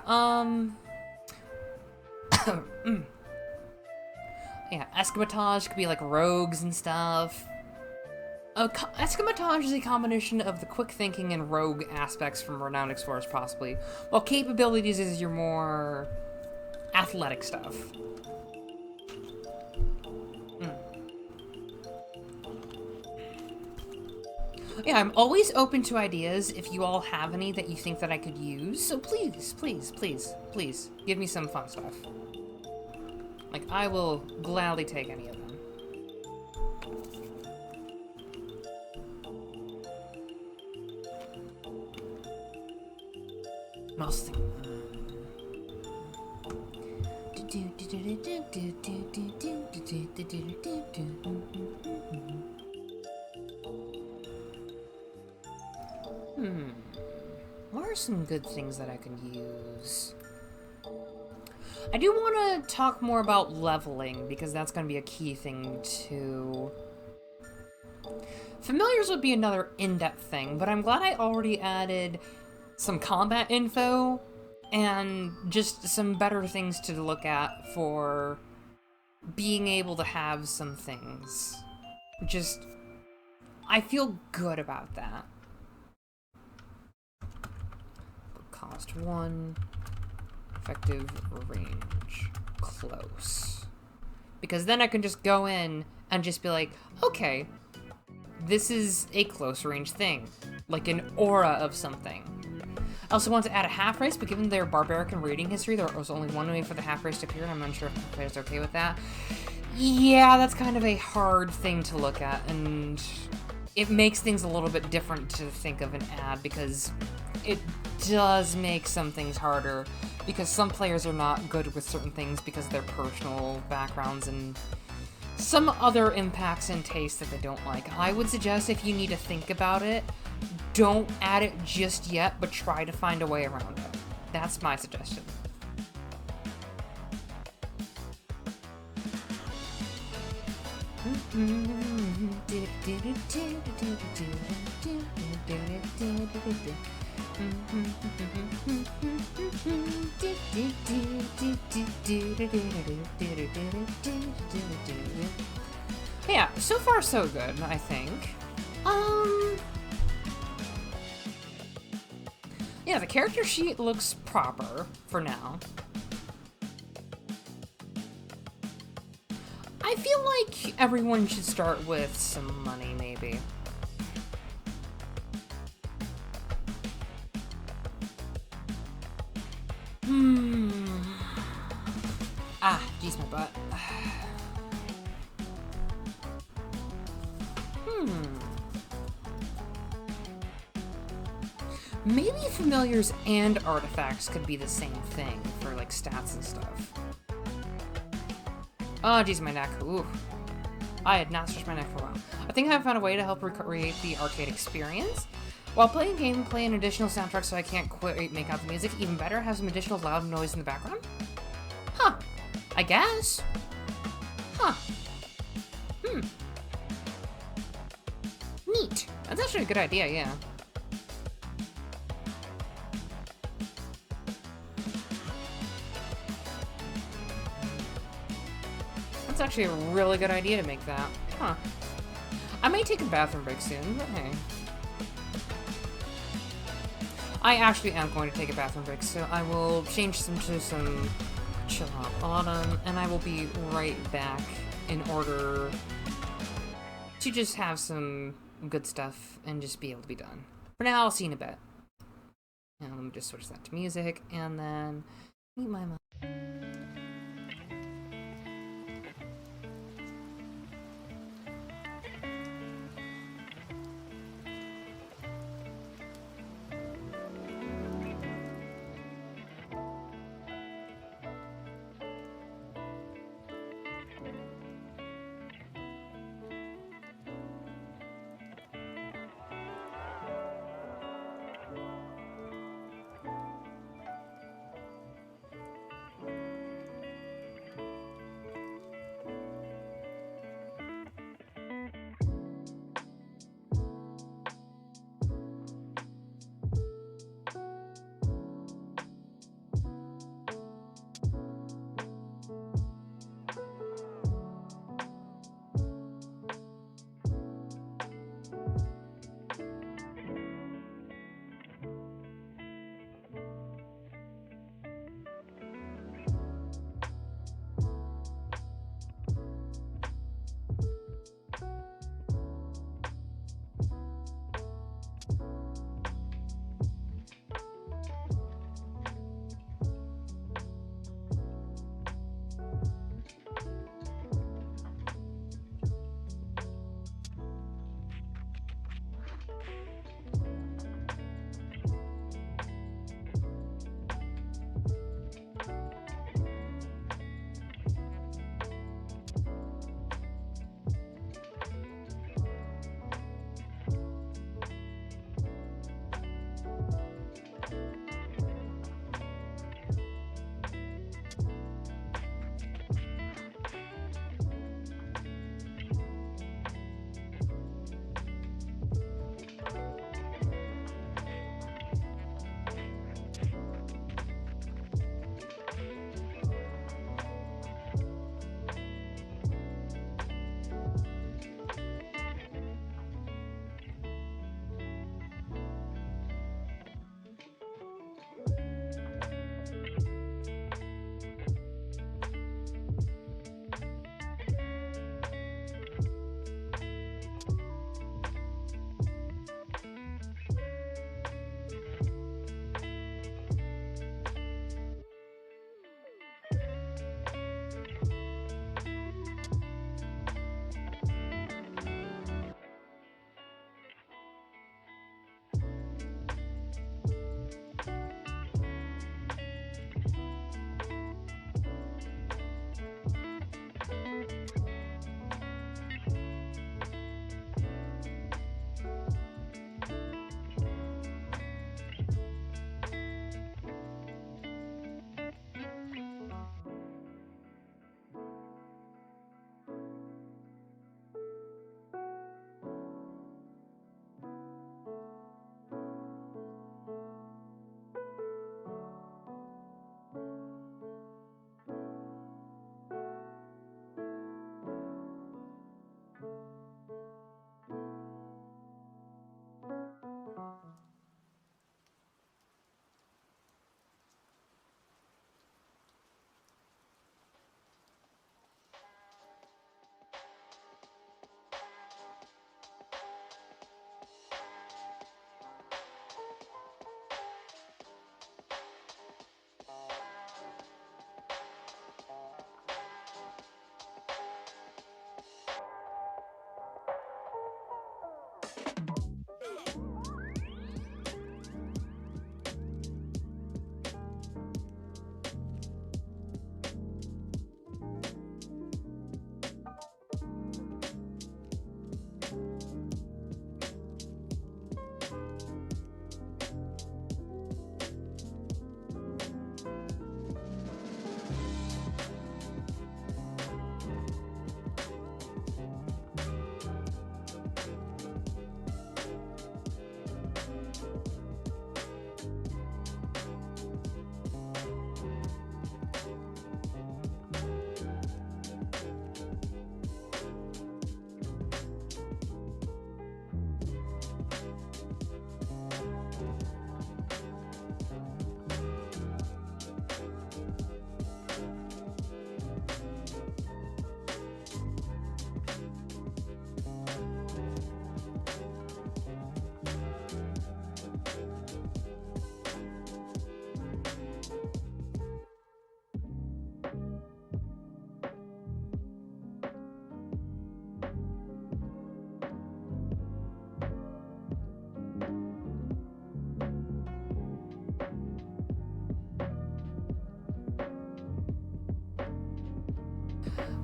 yeah, escamotage could be like rogues and stuff. Escamotage is a combination of the quick thinking and rogue aspects from Renowned Explorers, possibly, while capabilities is your more athletic stuff. Yeah, I'm always open to ideas if you all have any that you think that I could use. So please, please, please, please, give me some fun stuff. Like, I will gladly take any of them. Most things. What are some good things that I can use? I do want to talk more about leveling, because that's going to be a key thing, too. Familiars would be another in-depth thing, but I'm glad I already added some combat info and just some better things to look at for being able to have some things. Just, I feel good about that. Cost 1, effective range, close. Because then I can just go in and just be like, okay, this is a close range thing, like an aura of something. I also want to add a half race, but given their barbaric and raiding history, there was only one way for the half race to appear, and I'm unsure if the player's okay with that. Yeah, that's kind of a hard thing to look at, and it makes things a little bit different to think of an ad, because it does make some things harder, because some players are not good with certain things because of their personal backgrounds and some other impacts and tastes that they don't like. I would suggest, if you need to think about it, don't add it just yet, but try to find a way around it. That's my suggestion. Yeah, so far so good, I think. Yeah, the character sheet looks proper for now. I feel like everyone should start with some money, maybe. Ah, geez, my butt. Maybe familiars and artifacts could be the same thing for, like, stats and stuff. Oh, geez, my neck. Ooh. I had not stretched my neck for a while. I think I found a way to help recreate the arcade experience. While playing game, play an additional soundtrack so I can't quite make out the music. Even better, have some additional loud noise in the background. Huh. I guess. Huh. Neat. That's actually a good idea, yeah. That's actually a really good idea to make that. Huh. I may take a bathroom break soon, but hey. I actually am going to take a bathroom break, so I will change some to some chill out autumn, and I will be right back in order to just have some good stuff and just be able to be done. For now, I'll see you in a bit. And let me just switch that to music, and then meet my mom.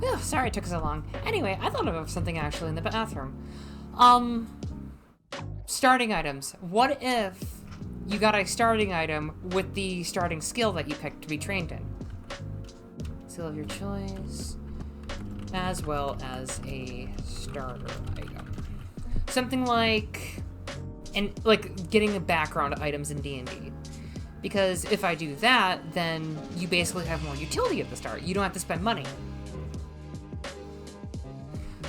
Whew, sorry it took so long. Anyway, I thought of something actually in the bathroom. Starting items. What if you got a starting item with the starting skill that you picked to be trained in? Skill of your choice, as well as a starter item. Something like, getting a background items in D&D. Because if I do that, then you basically have more utility at the start. You don't have to spend money.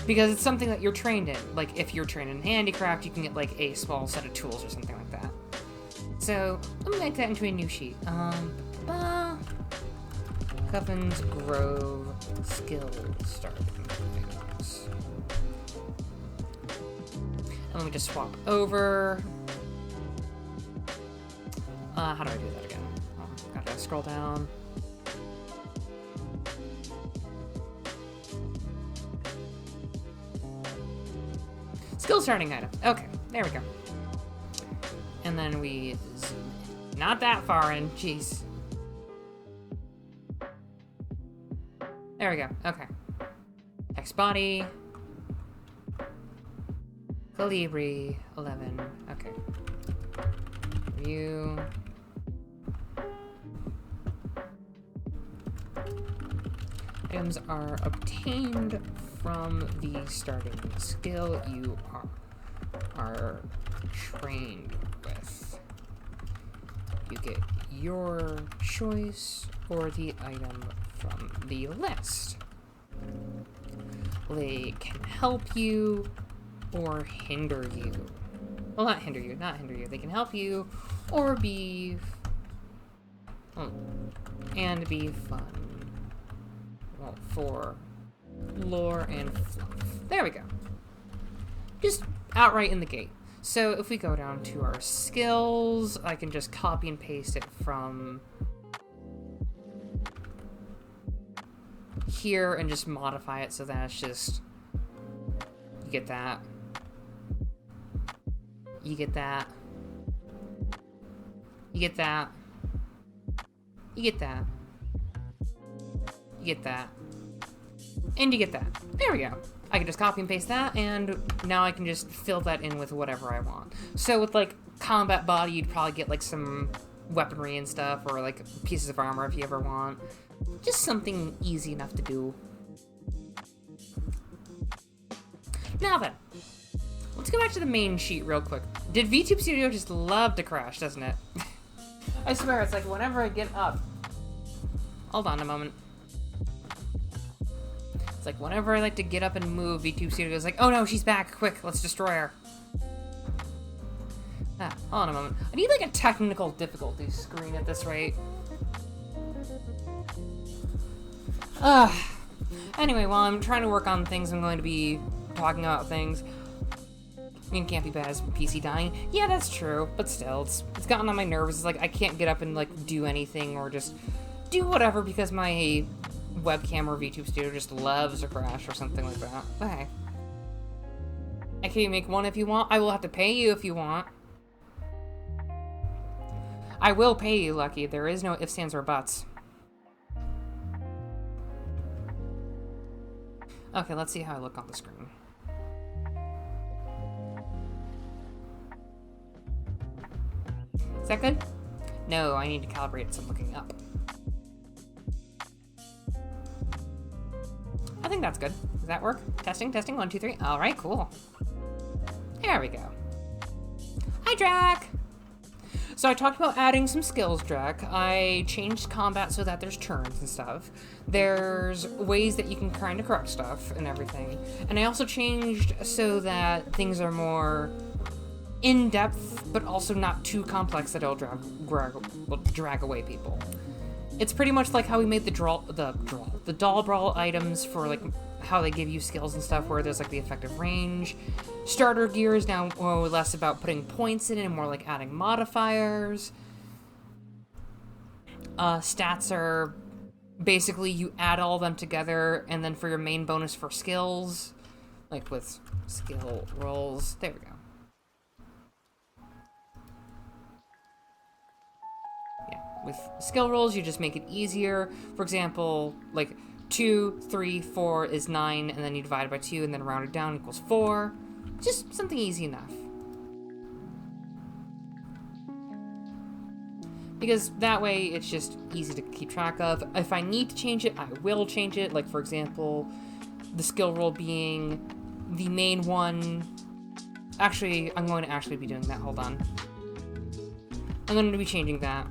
Because it's something that you're trained in. Like, if you're trained in handicraft, you can get, like, a small set of tools or something like that. So, let me make that into a new sheet. Covens Grove Skill Starting Items. And let me just swap over. How do I do that again? Oh, gotta scroll down. Skill starting item. Okay, there we go. And then we zoom in. Not that far in, jeez. There we go, okay. Text body. Calibri 11. Okay. Review. Items are obtained from the starting skill you are trained with. You get your choice or the item from the list. They can help you or hinder you. Well, not hinder you. They can help you or be... and be fun. Well, for lore and fluff. There we go. Just outright in the gate. So if we go down to our skills, I can just copy and paste it from here and just modify it so that it's just, you get that. You get that. You get that. You get that. You get that. And you get that. There we go. I can just copy and paste that, and now I can just fill that in with whatever I want. So with, like, combat body, you'd probably get, like, some weaponry and stuff, or, like, pieces of armor if you ever want. Just something easy enough to do. Now then, let's go back to the main sheet real quick. Did VTube Studio just love to crash, doesn't it? I swear, it's like whenever I get up... Hold on a moment. It's like whenever I like to get up and move, VTube Studio is like, oh no, she's back, quick, let's destroy her. Hold on a moment. I need like a technical difficulty screen at this rate. Anyway, while I'm trying to work on things, I'm going to be talking about things. I mean, it can't be bad as PC dying. Yeah, that's true, but still, it's gotten on my nerves. It's like I can't get up and like do anything or just do whatever because my webcam or VTube Studio just loves to crash or something like that. But hey, I can make one if you want. I will have to pay you if you want. I will pay you, Lucky. There is no ifs, ands, or buts. Okay, let's see how I look on the screen. Is that good? No, I need to calibrate some looking up. I think that's good. Does that work? Testing, testing, 1, 2, 3. All right, cool. There we go. Hi, Drac! So I talked about adding some skills, Drac. I changed combat so that there's turns and stuff. There's ways that you can kind of correct stuff and everything. And I also changed so that things are more in-depth, but also not too complex that it'll drag away people. It's pretty much like how we made the doll brawl items for like how they give you skills and stuff, where there's like the effective range. Starter gear is now more or less about putting points in it and more like adding modifiers. Stats are basically you add all of them together, and then for your main bonus for skills, like with skill rolls, there we go. Yeah, with skill rolls, you just make it easier. For example, like 2, 3, 4 is 9, and then you divide it by 2, and then round it down equals 4. Just something easy enough. Because that way it's just easy to keep track of. If I need to change it, I will change it. Like, for example, the skill roll being the main one. Actually, I'm going to actually be doing that. Hold on. I'm going to be changing that.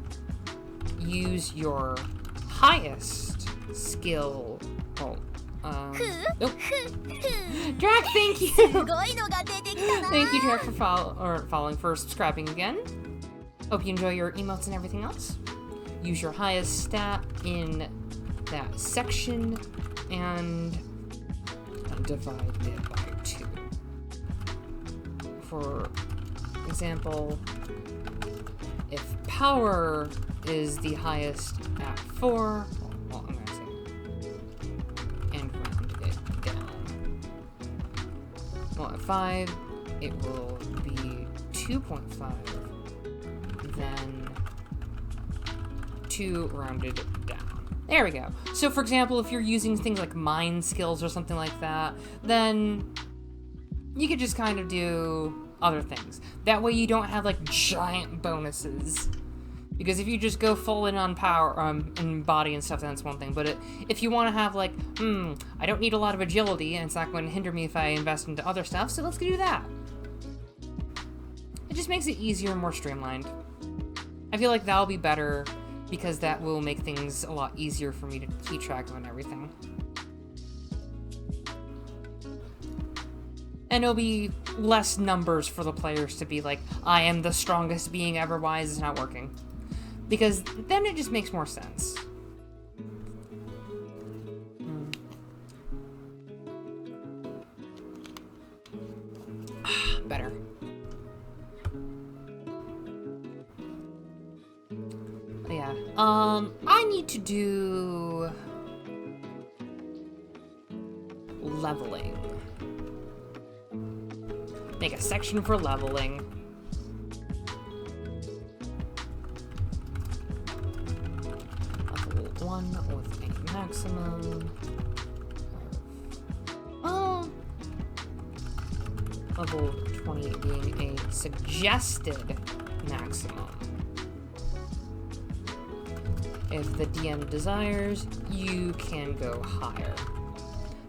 Use your highest skill. Oh, nope. Drac, thank you! Thank you, Drac, for following, for subscribing again. Hope you enjoy your emotes and everything else. Use your highest stat in that section and divide it by 2. For example, if power is the highest at 4, well, I'm gonna say, and round it down. Well, at 5, it will be 2.5. Then 2 rounded down. There we go. So for example, if you're using things like mind skills or something like that, then you could just kind of do other things. That way you don't have like giant bonuses. Because if you just go full in on power and body and stuff, then that's one thing. But if you want to have like, I don't need a lot of agility and it's not going to hinder me if I invest into other stuff, so let's do that. It just makes it easier and more streamlined. I feel like that'll be better because that will make things a lot easier for me to keep track of and everything. And it'll be less numbers for the players to be like, I am the strongest being ever, why is this not working? Because then it just makes more sense. Better. Yeah. I need to do leveling. Make a section for leveling. Level 1 with a maximum of, level 20 being a suggested maximum. If the DM desires, you can go higher.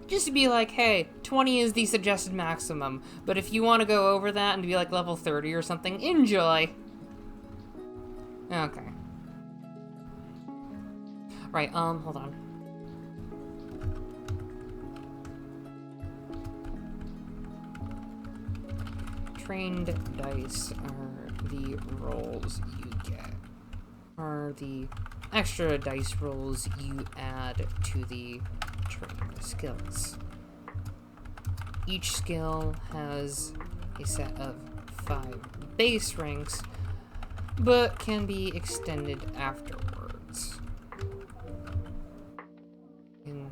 Just to be like, hey, 20 is the suggested maximum, but if you want to go over that and be like level 30 or something, enjoy. Okay. Right, hold on. Trained dice are the rolls you get. Are the extra dice rolls you add to the trained skills. Each skill has a set of 5 base ranks, but can be extended afterwards.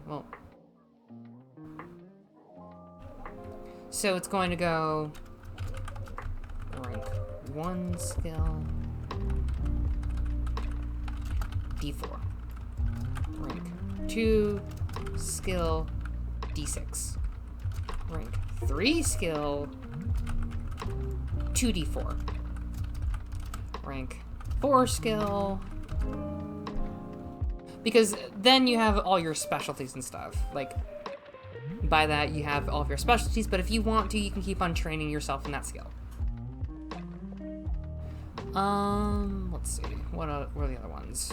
Well, so it's going to go rank 1 skill, D4. Rank 2 skill, D6. Rank 3 skill, 2d4. Rank 4 skill, because then you have all your specialties and stuff. Like, by that you have all of your specialties, but if you want to, you can keep on training yourself in that skill. Let's see, what are the other ones?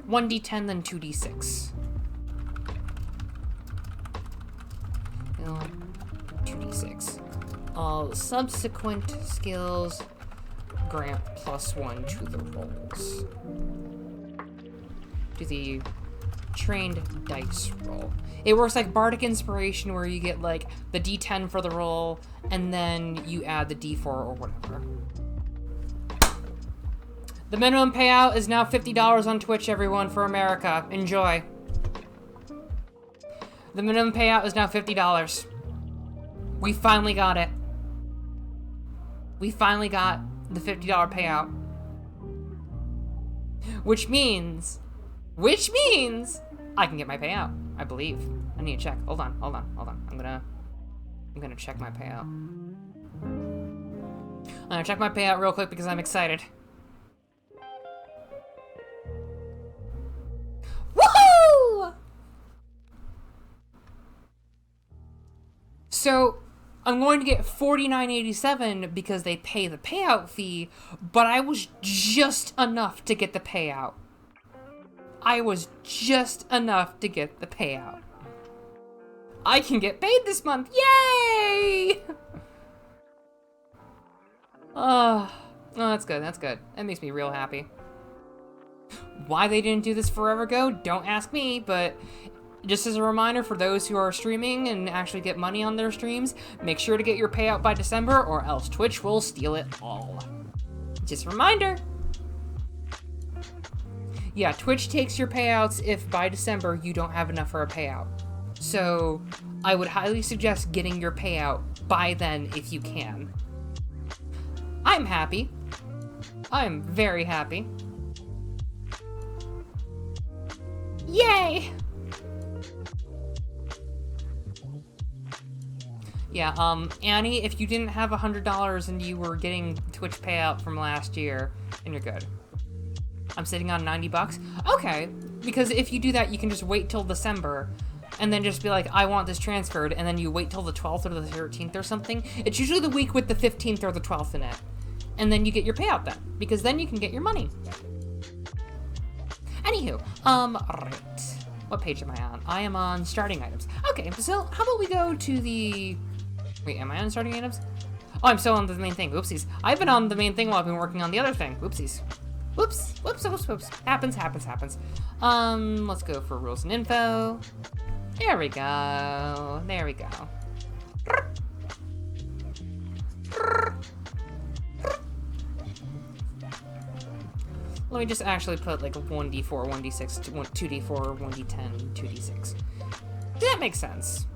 1d10, then 2d6. 2d6. All subsequent skills grant +1 to the rolls. To the trained dice roll. It works like Bardic Inspiration, where you get like the d10 for the roll, and then you add the d4 or whatever. The minimum payout is now $50 on Twitch, everyone, for America. Enjoy. The minimum payout is now $50. We finally got it. We finally got the $50 payout. Which means I can get my payout, I believe. I need to check. Hold on. I'm gonna check my payout. I'm gonna check my payout real quick because I'm excited. Woohoo! So, I'm going to get $49.87 because they pay the payout fee, but I was just enough to get the payout. I was just enough to get the payout. I can get paid this month. Yay! Oh, that's good. That's good. That makes me real happy. Why they didn't do this forever ago, don't ask me, but just as a reminder for those who are streaming and actually get money on their streams, make sure to get your payout by December or else Twitch will steal it all. Just a reminder. Yeah, Twitch takes your payouts if by December you don't have enough for a payout. So I would highly suggest getting your payout by then if you can. I'm happy. I'm very happy. Yay! Yeah, Annie, if you didn't have $100 and you were getting Twitch payout from last year, then you're good. I'm sitting on 90 bucks. Okay, because if you do that, you can just wait till December and then just be like, I want this transferred, and then you wait till the 12th or the 13th or something. It's usually the week with the 15th or the 12th in it. And then you get your payout then, because then you can get your money. Anywho, right. What page am I on? I am on starting items. Okay, so how about we go to the... Wait, am I on starting items? Oh, I'm still on the main thing. Oopsies. I've been on the main thing while I've been working on the other thing. Oopsies. Whoops. Whoops. Happens. Let's go for rules and info. There we go. Let me just actually put like a 1d4, 1d6, 2d4, 1d10, 2d6. That makes sense.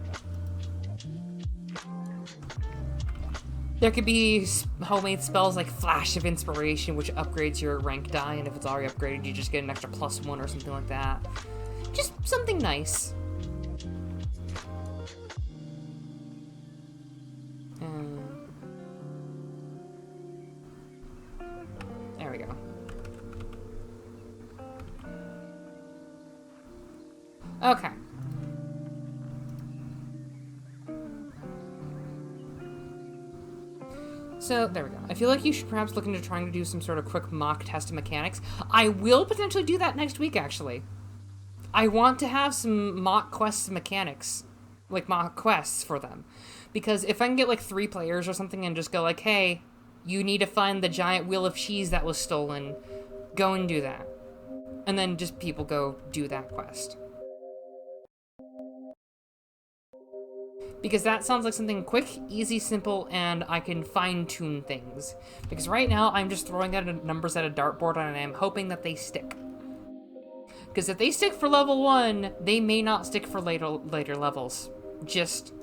There could be homemade spells like Flash of Inspiration, which upgrades your rank die, and if it's already upgraded, you just get an extra +1 or something like that. Just something nice. There we go. Okay. So, there we go. I feel like you should perhaps look into trying to do some sort of quick mock test of mechanics. I will potentially do that next week, actually. I want to have some mock quests mechanics. Like, mock quests for them. Because if I can get, like, 3 players or something and just go like, hey, you need to find the giant wheel of cheese that was stolen, go and do that. And then just people go do that quest. Because that sounds like something quick, easy, simple, and I can fine-tune things. Because right now, I'm just throwing out numbers at a dartboard and I'm hoping that they stick. Because if they stick for level 1, they may not stick for later levels. Just...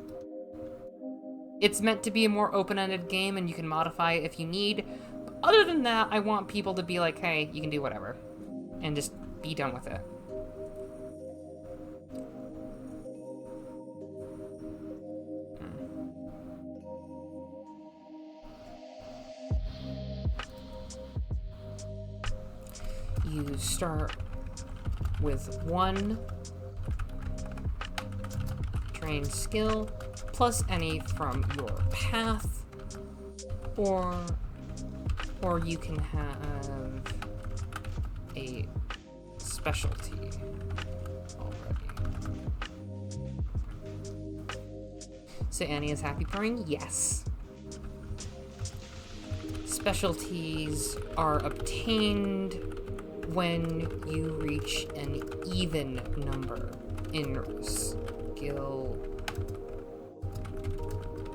It's meant to be a more open-ended game and you can modify it if you need. But other than that, I want people to be like, hey, you can do whatever. And just be done with it. You start with 1 trained skill plus any from your path, or you can have a specialty already. So Annie is happy purring? Yes. Specialties are obtained when you reach an even number in skill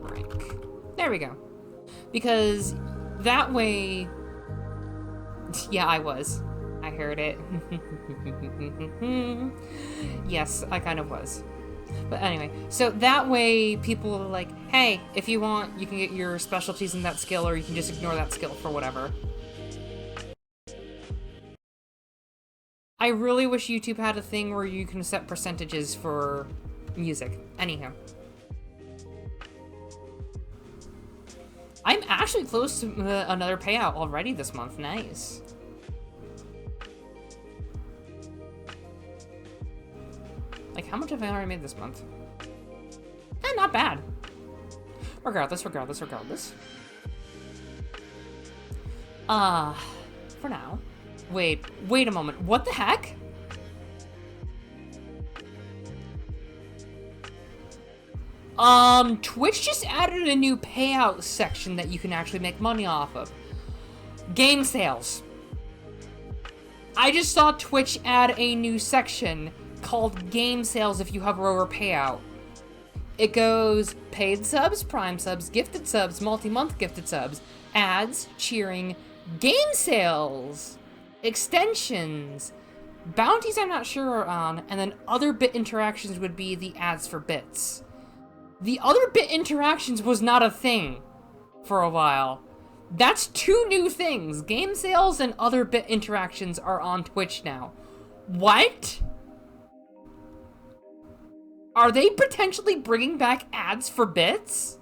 rank. There we go. Because that way... Yeah, I was. I heard it. Yes, I kind of was. But anyway, so that way people are like, hey, if you want, you can get your specialties in that skill, or you can just ignore that skill for whatever. I really wish YouTube had a thing where you can set percentages for music. Anyhow. I'm actually close to another payout already this month. Nice. Like, how much have I already made this month? Not bad. Regardless. For now. Wait a moment. What the heck? Twitch just added a new payout section that you can actually make money off of. Game sales. I just saw Twitch add a new section called game sales if you hover over payout. It goes paid subs, prime subs, gifted subs, multi-month gifted subs, ads, cheering, game sales, extensions, bounties I'm not sure are on, and then other bit interactions would be the ads for bits. The other bit interactions was not a thing for a while. That's 2 new things. Game sales and other bit interactions are on Twitch now. What? Are they potentially bringing back ads for bits?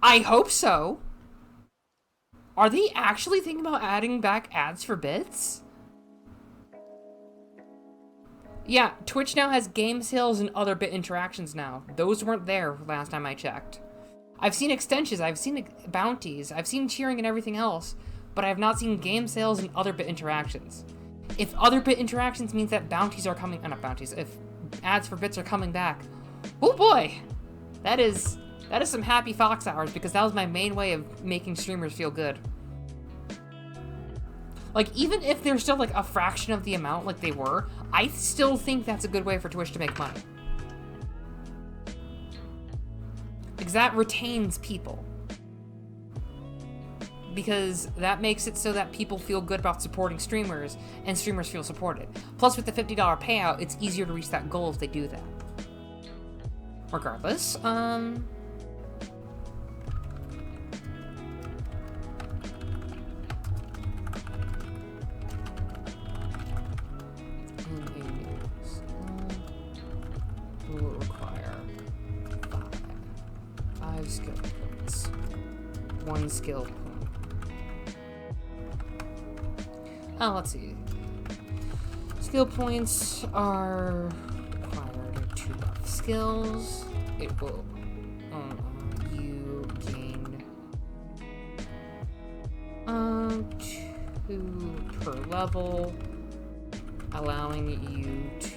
I hope so. Are they actually thinking about adding back ads for bits? Yeah, Twitch now has game sales and other bit interactions now. Those weren't there last time I checked. I've seen extensions, I've seen bounties, I've seen cheering and everything else, but I have not seen game sales and other bit interactions. If other bit interactions means that bounties are coming, not bounties, if ads for bits are coming back, oh boy, that is some happy fox hours, because that was my main way of making streamers feel good. Like, even if they're still like a fraction of the amount like they were, I still think that's a good way for Twitch to make money. Because that retains people. Because that makes it so that people feel good about supporting streamers, and streamers feel supported. Plus, with the $50 payout, it's easier to reach that goal if they do that. Regardless, will require 5 skill points. 1 skill point. Oh, let's see. Skill points are required to buff skills. It will you gain 2 per level, allowing you to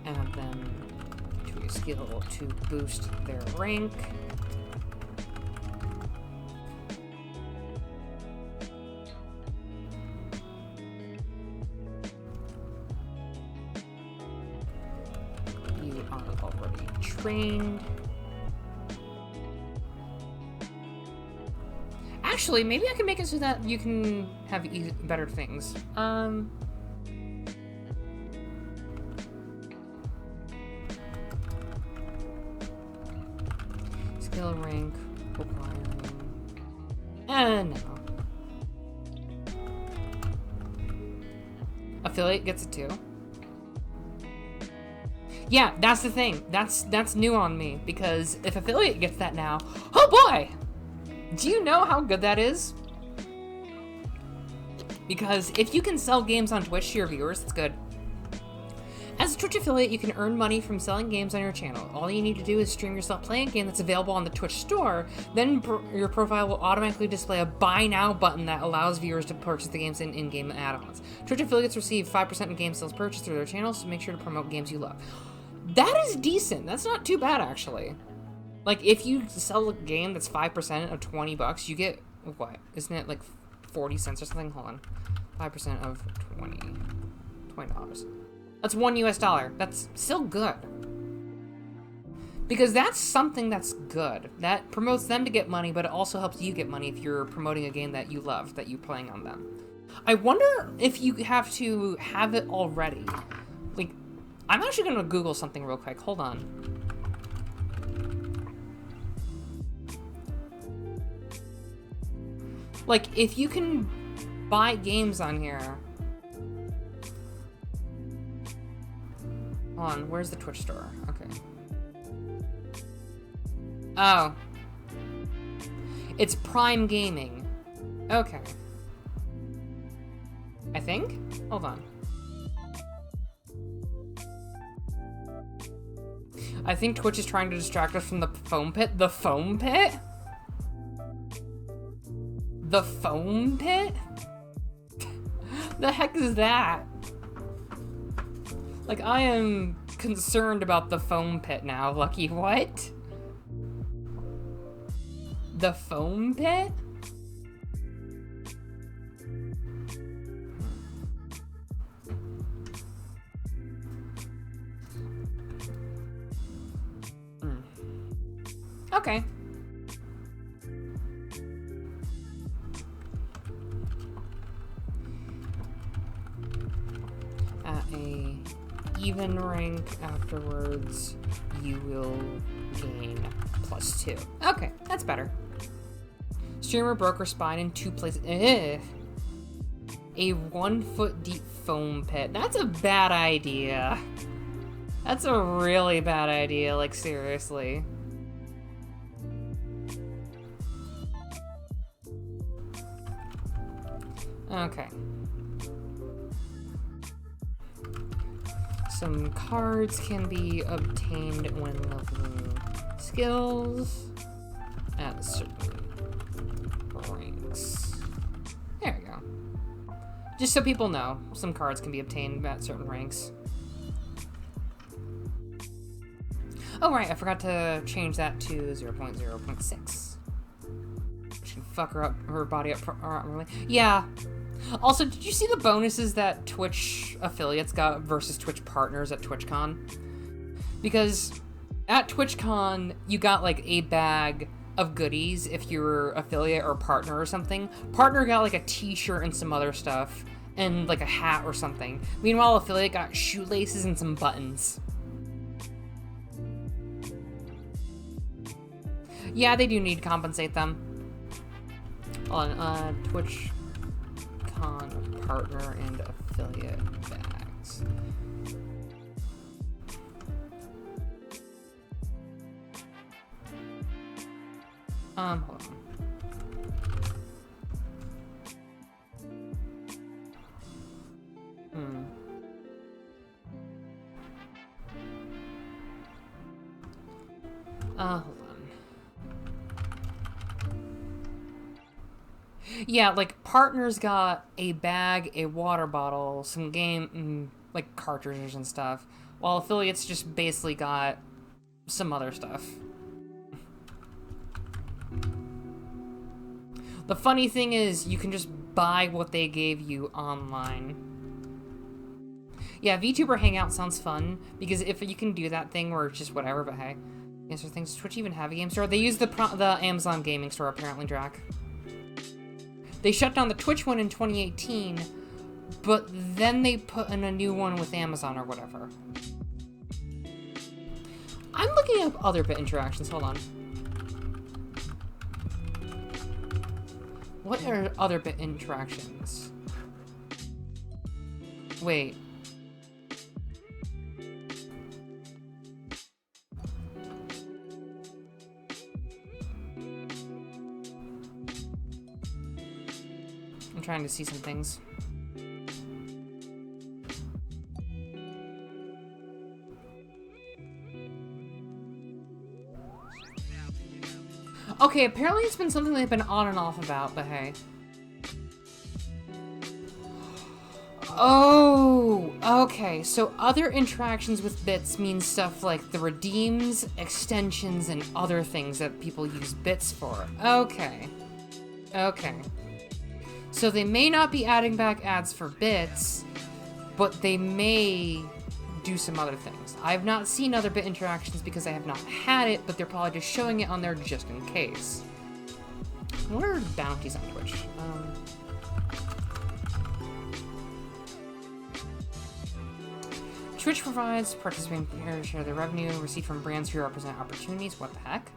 add them to a skill to boost their rank. You are already trained. Actually, maybe I can make it so that you can have better things. Skill rank requiring. No. Affiliate gets it too. Yeah, that's the thing. That's new on me, because if affiliate gets that now, oh boy! Do you know how good that is? Because if you can sell games on Twitch to your viewers, it's good. As a Twitch affiliate, you can earn money from selling games on your channel. All you need to do is stream yourself playing a game that's available on the Twitch store, then your profile will automatically display a buy now button that allows viewers to purchase the games and in-game add-ons. Twitch affiliates receive 5% in game sales purchased through their channels, so make sure to promote games you love. That is decent. That's not too bad, actually. Like, if you sell a game that's 5% of $20, you get, what? Isn't it like 40 cents or something? Hold on. 5% of $20. That's $1 US. That's still good. Because that's something that's good. That promotes them to get money, but it also helps you get money if you're promoting a game that you love, that you're playing on them. I wonder if you have to have it already. Like, I'm actually going to Google something real quick. Hold on. Like, if you can buy games on here... Hold on, where's the Twitch store? Okay. Oh. It's Prime Gaming. Okay. I think? Hold on. I think Twitch is trying to distract us from the foam pit. The foam pit? The foam pit? The heck is that? Like, I am concerned about the foam pit now, Lucky. What? The foam pit? Okay. At a even rank afterwards, you will gain +2. Okay, that's better. Streamer broke her spine in 2 places. Ugh. A 1 foot deep foam pit. That's a bad idea. That's a really bad idea, like seriously. Okay. Some cards can be obtained when leveling skills at certain ranks. There we go. Just so people know, some cards can be obtained at certain ranks. Oh right, I forgot to change that to 0.0.6. Which can fuck her body up properly. Yeah. Also, did you see the bonuses that Twitch affiliates got versus Twitch partners at TwitchCon? Because at TwitchCon, you got like a bag of goodies if you're affiliate or partner or something. Partner got like a t-shirt and some other stuff, and like a hat or something. Meanwhile, affiliate got shoelaces and some buttons. Yeah, they do need to compensate them. Hold on, TwitchCon partner and affiliate bags. Hold on. Hold on. Yeah, like, partners got a bag, a water bottle, some game, like, cartridges and stuff, while affiliates just basically got some other stuff. The funny thing is, you can just buy what they gave you online. Yeah, VTuber Hangout sounds fun, because if you can do that thing where it's just whatever, but hey. Answer things. Does Twitch even have a game store? They use the Amazon gaming store, apparently, Drac. They shut down the Twitch one in 2018, but then they put in a new one with Amazon or whatever. I'm looking up other bit interactions. Hold on. What are other bit interactions? Wait. I'm trying to see some things. Okay, apparently it's been something they've been on and off about, but hey. Oh, okay. So other interactions with bits means stuff like the redeems, extensions, and other things that people use bits for. Okay. Okay. So they may not be adding back ads for bits, but they may do some other things. I have not seen other bit interactions because I have not had it, but they're probably just showing it on there just in case. What are bounties on Twitch? Twitch provides participating players share their revenue received from brands who represent opportunities. What the heck?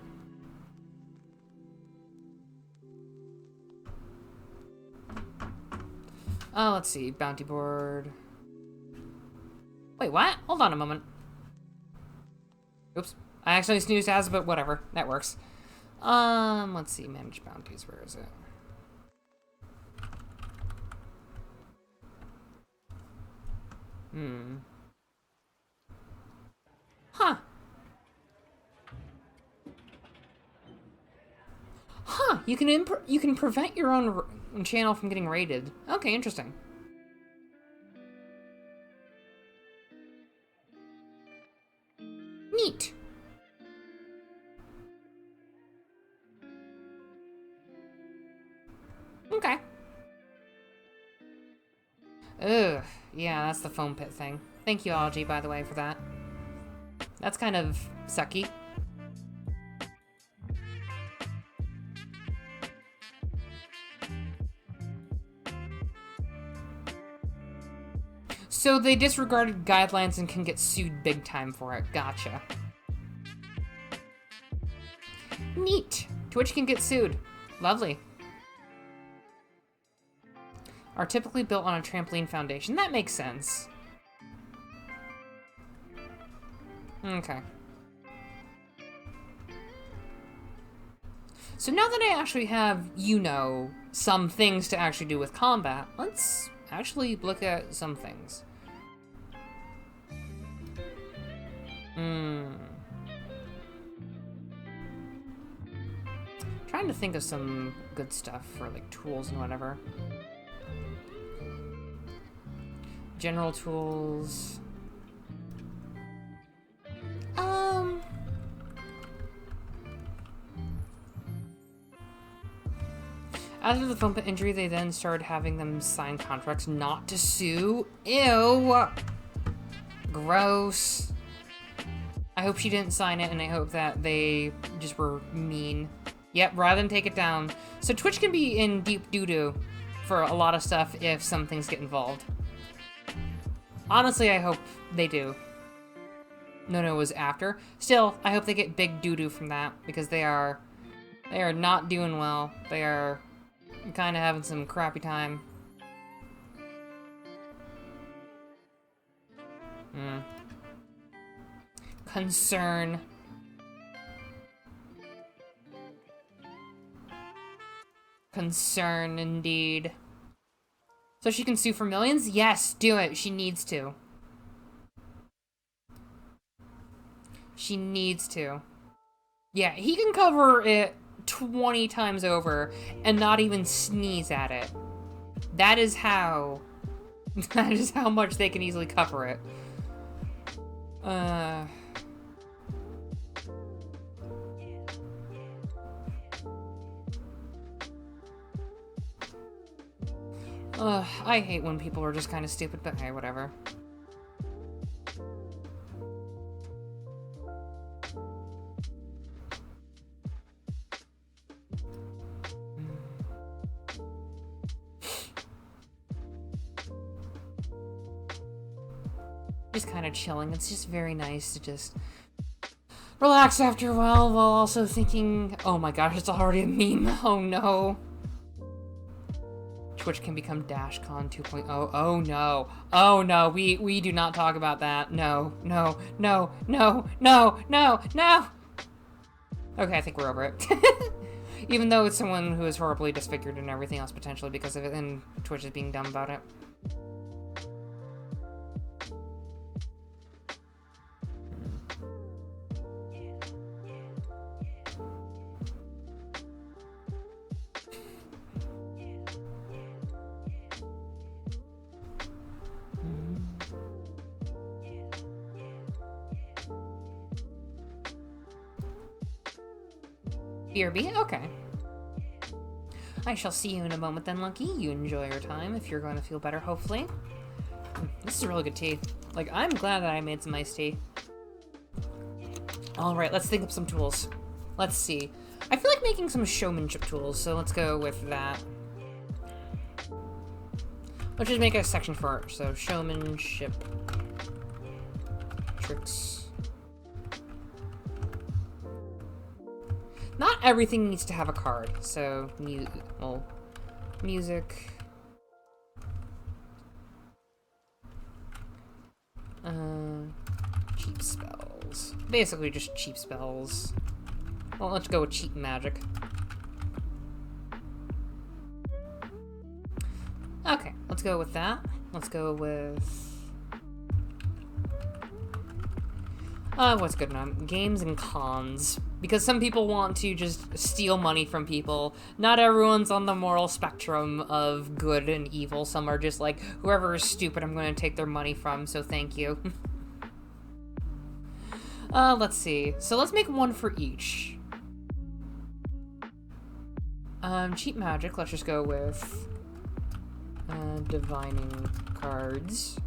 Let's see. Bounty board. Wait, what? Hold on a moment. Oops. I accidentally snoozed as, but whatever. That works. Let's see. Manage bounties. Where is it? Huh. Huh. You can prevent your own channel from getting raided. Okay, interesting. Neat. Okay. Ugh. Yeah, that's the foam pit thing. Thank you, Ology, by the way, for that. That's kind of sucky. So they disregarded guidelines and can get sued big time for it. Gotcha. Neat. Twitch can get sued. Lovely. Are typically built on a trampoline foundation. That makes sense. Okay. So now that I actually have, you know, some things to actually do with combat, let's actually look at some things. Trying to think of some good stuff for like tools and whatever. General tools. After the foam pit injury, they then started having them sign contracts not to sue. Ew! Gross. I hope she didn't sign it, and I hope that they just were mean. Yep, rather than take it down. So Twitch can be in deep doo-doo for a lot of stuff if some things get involved. Honestly, I hope they do. No, was after. Still, I hope they get big doo-doo from that, because they are not doing well. They are kind of having some crappy time. Concern. Concern, indeed. So she can sue for millions? Yes, do it. She needs to. She needs to. Yeah, he can cover it 20 times over and not even sneeze at it. That is how much they can easily cover it. I hate when people are just kind of stupid, but hey, whatever. Just kind of chilling. It's just very nice to just relax after a while also thinking, oh my gosh, it's already a meme. Oh no. Twitch can become DashCon 2.0. Oh no. Oh no. We do not talk about that. No. Okay, I think we're over it. Even though it's someone who is horribly disfigured and everything else potentially because of it, and Twitch is being dumb about it. BRB? Okay. I shall see you in a moment then, Lucky. You enjoy your time if you're going to feel better, hopefully. This is really good tea. Like, I'm glad that I made some iced tea. Alright, let's think of some tools. Let's see. I feel like making some showmanship tools, so let's go with that. Let's just make a section for it. So, showmanship. Tricks. Not everything needs to have a card, so music. Cheap spells. Basically just cheap spells. Well, let's go with cheap magic. Okay, let's go with that. Let's go with... what's good enough? Games and cons. Because some people want to just steal money from people. Not everyone's on the moral spectrum of good and evil. Some are just like, whoever is stupid, I'm going to take their money from, so thank you. Let's see. So let's make one for each. Cheap magic, let's just go with... divining cards.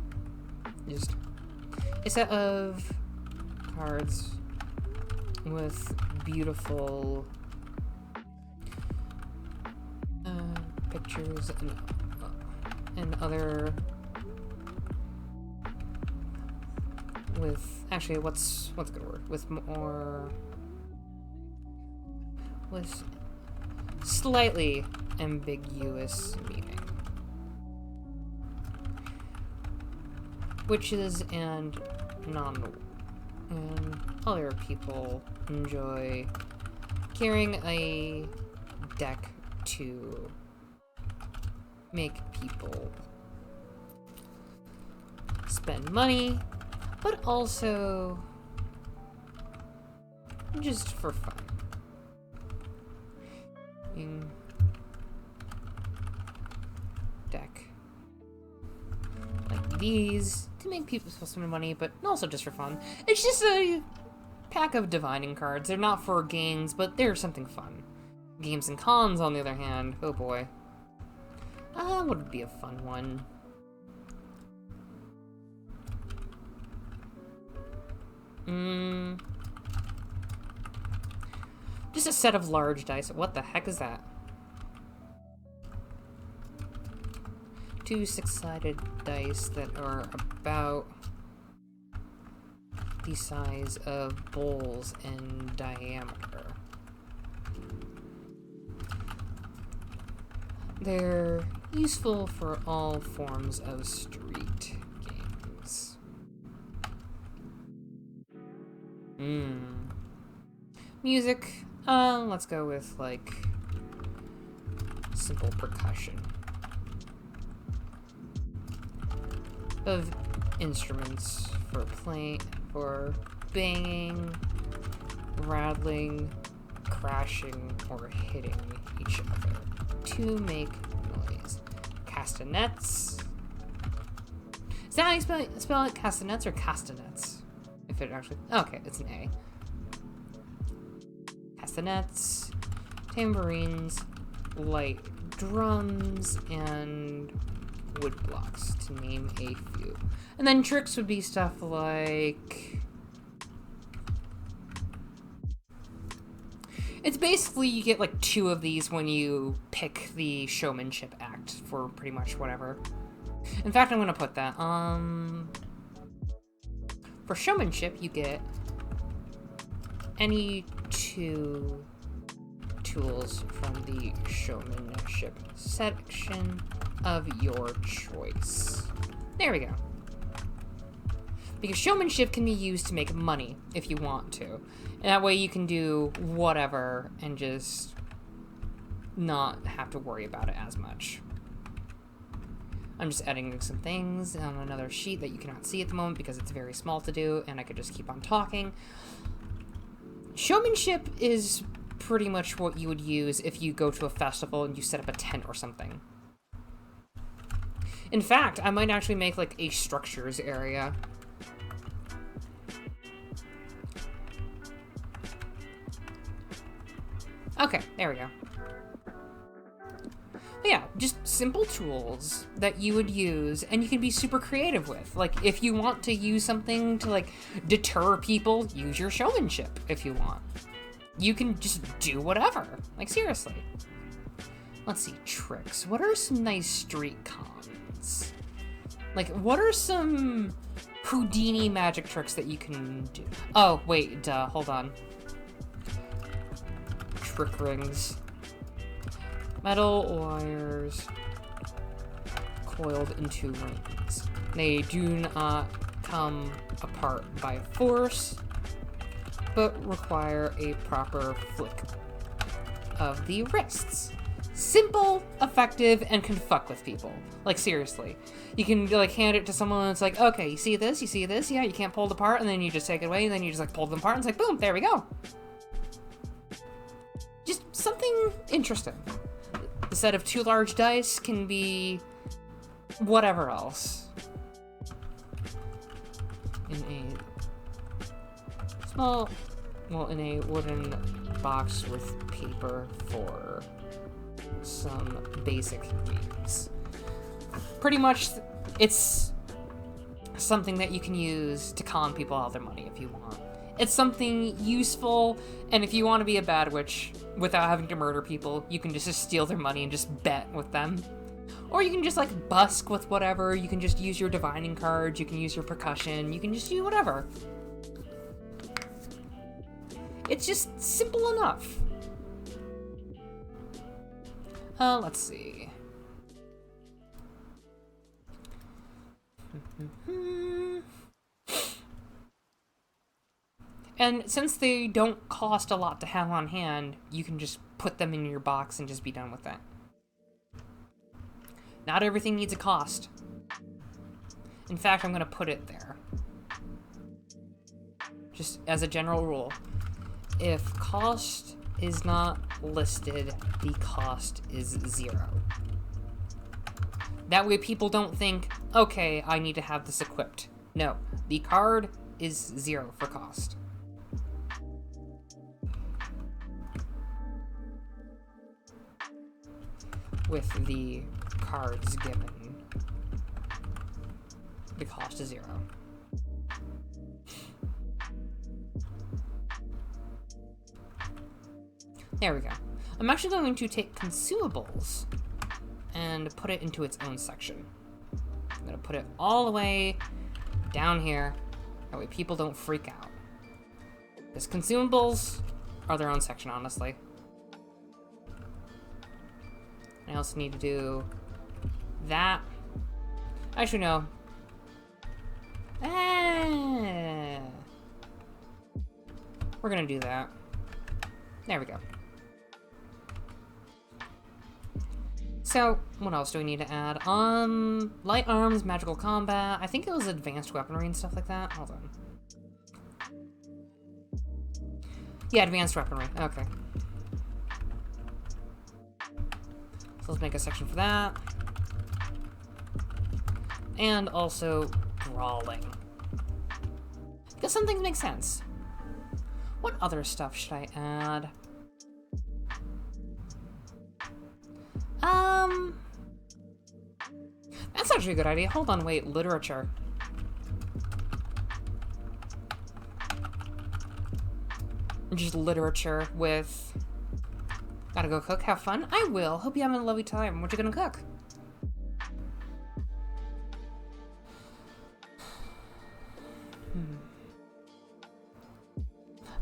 Just a set of cards with beautiful pictures and other with actually what's a good word with more with slightly ambiguous meaning. Witches and other people enjoy carrying a deck to make people spend money, but also just for fun. Deck like these to make people spend money, but also just for fun. It's just a pack of divining cards. They're not for games, but they're something fun. Games and cons, on the other hand, oh boy. Would be a fun one. Just a set of large dice. What the heck is that? 2 6-sided dice that are about the size of bowls in diameter. They're useful for all forms of street games. Music, let's go with, like, simple percussion. Of instruments for banging, rattling, crashing, or hitting each other to make noise. Castanets. Is that how you spell it? Castanets or castanets? If it actually... Okay, it's an A. Castanets, tambourines, light drums, and wood blocks, to name a few. And then tricks would be stuff like... It's basically you get like 2 of these when you pick the showmanship act for pretty much whatever. In fact, I'm gonna put that. For showmanship, you get any 2 tools from the showmanship section of your choice. There we go. Because showmanship can be used to make money if you want to. And that way you can do whatever and just not have to worry about it as much. I'm just adding some things on another sheet that you cannot see at the moment because it's very small to do, and I could just keep on talking. Showmanship is pretty much what you would use if you go to a festival and you set up a tent or something. In fact, I might actually make like a structures area. Okay, there we go. But yeah, just simple tools that you would use and you can be super creative with. Like, if you want to use something to, like, deter people, use your showmanship if you want. You can just do whatever. Like, seriously. Let's see, tricks. What are some nice street cons? Like, what are some Houdini magic tricks that you can do? Oh, wait, hold on. Trick rings. Metal wires coiled into rings. They do not come apart by force, but require a proper flick of the wrists. Simple, effective, and can fuck with people. Like, seriously. You can, like, hand it to someone and it's like, okay, you see this? You see this? Yeah, you can't pull it apart, and then you just take it away, and then you just, like, pull them apart, and it's like, boom, there we go. Just something interesting. The set of 2 large dice can be whatever else. In a small, well, in a wooden box with paper for some basic needs. Pretty much, it's something that you can use to con people out of their money if you want. It's something useful, and if you want to be a bad witch without having to murder people, you can just steal their money and just bet with them. Or you can just, like, busk with whatever, you can just use your divining cards, you can use your percussion, you can just do whatever. It's just simple enough. Let's see. And since they don't cost a lot to have on hand, you can just put them in your box and just be done with that. Not everything needs a cost. In fact, I'm going to put it there. Just as a general rule. If cost is not listed, the cost is 0. That way people don't think, okay, I need to have this equipped. No, the card is 0 for cost. With the cards given, the cost is 0. There we go. I'm actually going to take consumables and put it into its own section. I'm going to put it all the way down here. That way people don't freak out. Because consumables are their own section, honestly. I also need to do that. Actually, no. We're going to do that. There we go. So, what else do we need to add? Light arms, magical combat. I think it was advanced weaponry and stuff like that. Hold on. Yeah, advanced weaponry. Okay. So let's make a section for that. And also brawling. Because some things make sense. What other stuff should I add? That's actually a good idea. Hold on, wait, literature. Just literature with... Gotta go cook, have fun? I will. Hope you're having a lovely time. What you gonna cook?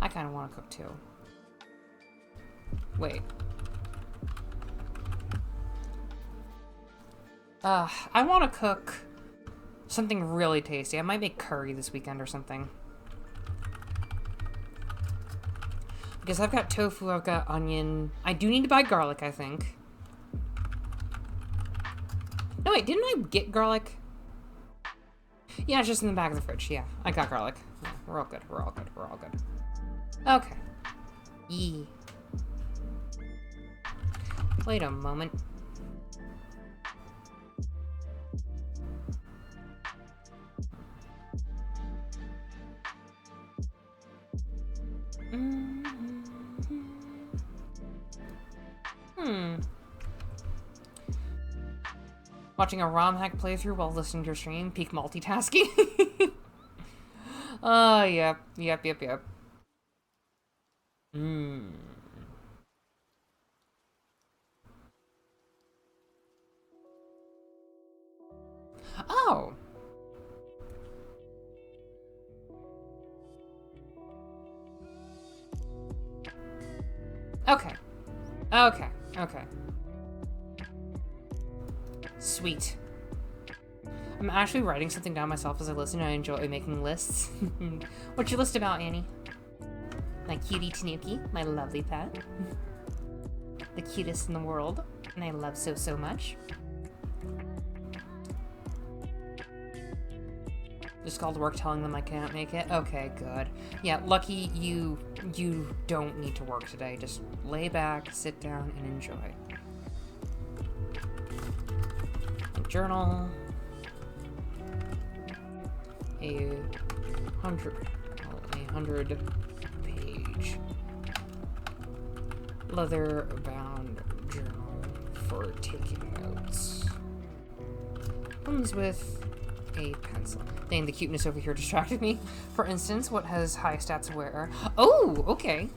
I kinda wanna cook too. Wait. I want to cook something really tasty. I might make curry this weekend or something. Because I've got tofu, I've got onion. I do need to buy garlic, I think. No, wait, didn't I get garlic? Yeah, it's just in the back of the fridge. Yeah, I got garlic. Yeah, we're all good, we're all good, we're all good. Okay. Yee. Wait a moment. Watching a ROM hack playthrough while listening to your stream, peak multitasking. Yep. Oh. Okay. Sweet. I'm actually writing something down myself as I listen, and I enjoy making lists. What's your list about, Annie? My cutie Tanuki, my lovely pet. The cutest in the world, and I love so much. Just called work telling them I can't make it. Okay, good. Yeah, lucky you don't need to work today. Just lay back, sit down, and enjoy. A journal. A 100 page leather bound journal for taking notes. Comes with a pencil. Dang, the cuteness over here distracted me. For instance, what has high stats where? Oh, okay.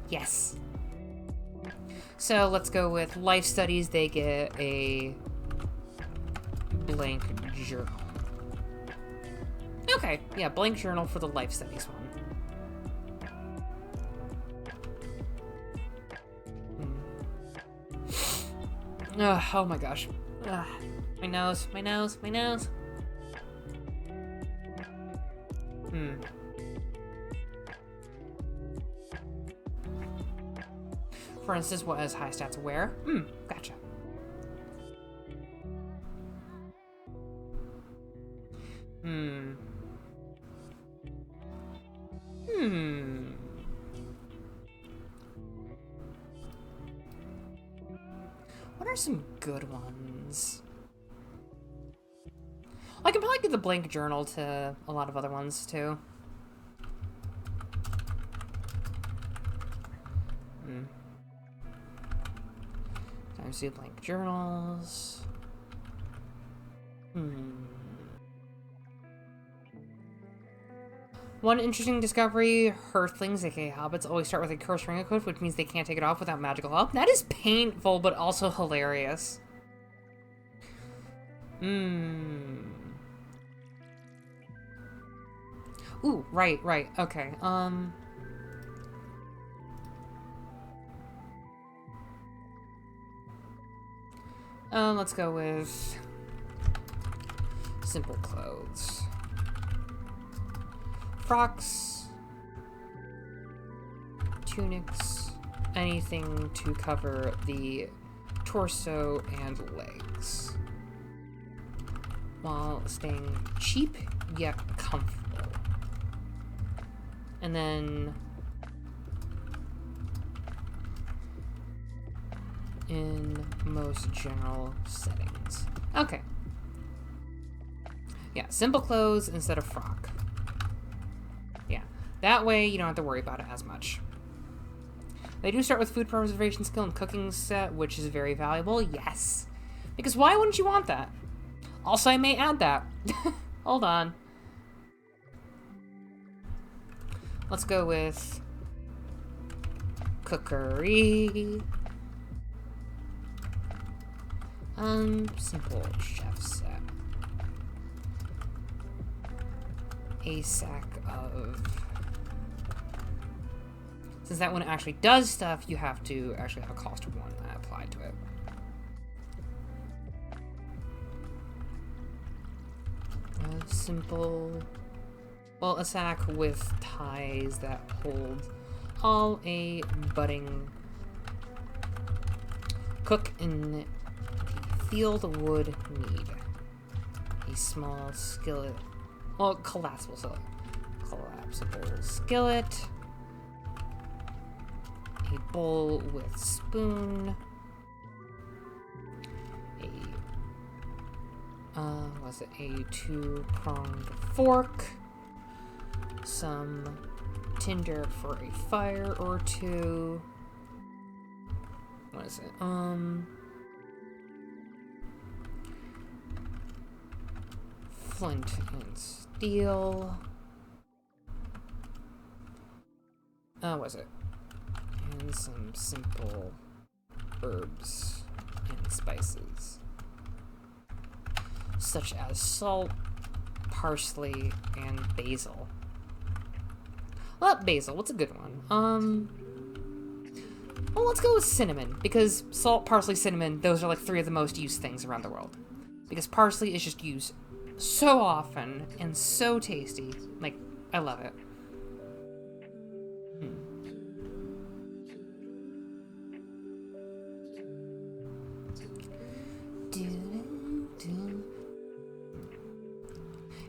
Yes. So let's go with life studies. They get a blank journal. Okay, yeah, blank journal for the life studies one. Oh my gosh. My nose. For instance, what has high stats where? Gotcha. What are some good ones? I can probably give the blank journal to a lot of other ones, too. Times two blank journals. One interesting discovery, Earthlings, aka hobbits, always start with a cursed ring equipped, which means they can't take it off without magical help. That is painful, but also hilarious. Ooh, right, okay. Let's go with simple clothes. Frocks, tunics, anything to cover the torso and legs, while staying cheap yet comfortable. And then in most general settings. Okay. Yeah, simple clothes instead of frock. Yeah, that way you don't have to worry about it as much. They do start with food preservation skill and cooking set, which is very valuable, yes. Because why wouldn't you want that? Also, I may add that. Hold on. Let's go with cookery. Simple chef set. A sack of... Since that one actually does stuff, you have to actually have a cost of one applied to it. Simple... Well, a sack with ties that hold all a budding cook in the field would need. A small skillet. Well, collapsible skillet. A bowl with spoon. A two-pronged fork. Some tinder for a fire or two. What is it? Flint and steel. What is it? And some simple herbs and spices, such as salt, parsley, and basil. Well, basil, what's a good one? Well, let's go with cinnamon, because salt, parsley, cinnamon, those are like 3 of the most used things around the world. Because parsley is just used so often and so tasty. Like, I love it.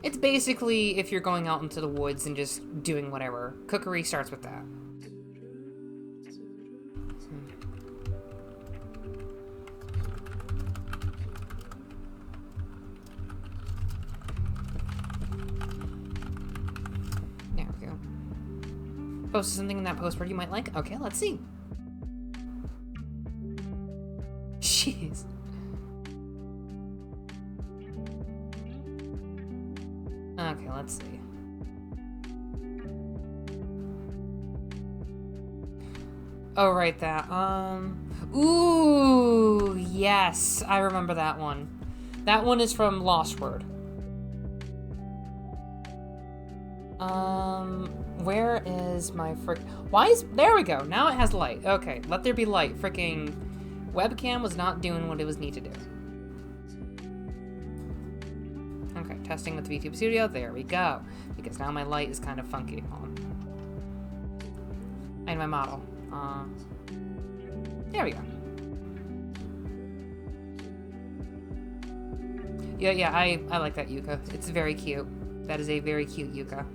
It's basically if you're going out into the woods and just doing whatever. Cookery starts with that. There we go. Posted something in that postcard you might like? Okay, let's see. Jeez. Okay, let's see. Oh, right, that. Ooh, yes, I remember that one. That one is from Lost Word. Where is my there we go. Now it has light. Okay, let there be light. Freaking webcam was not doing what it was need to do. Okay, testing with the Vtuber Studio. There we go. Because now my light is kind of funky. Hold on. And my model. There we go. Yeah, I like that yucca. It's very cute. That is a very cute yucca.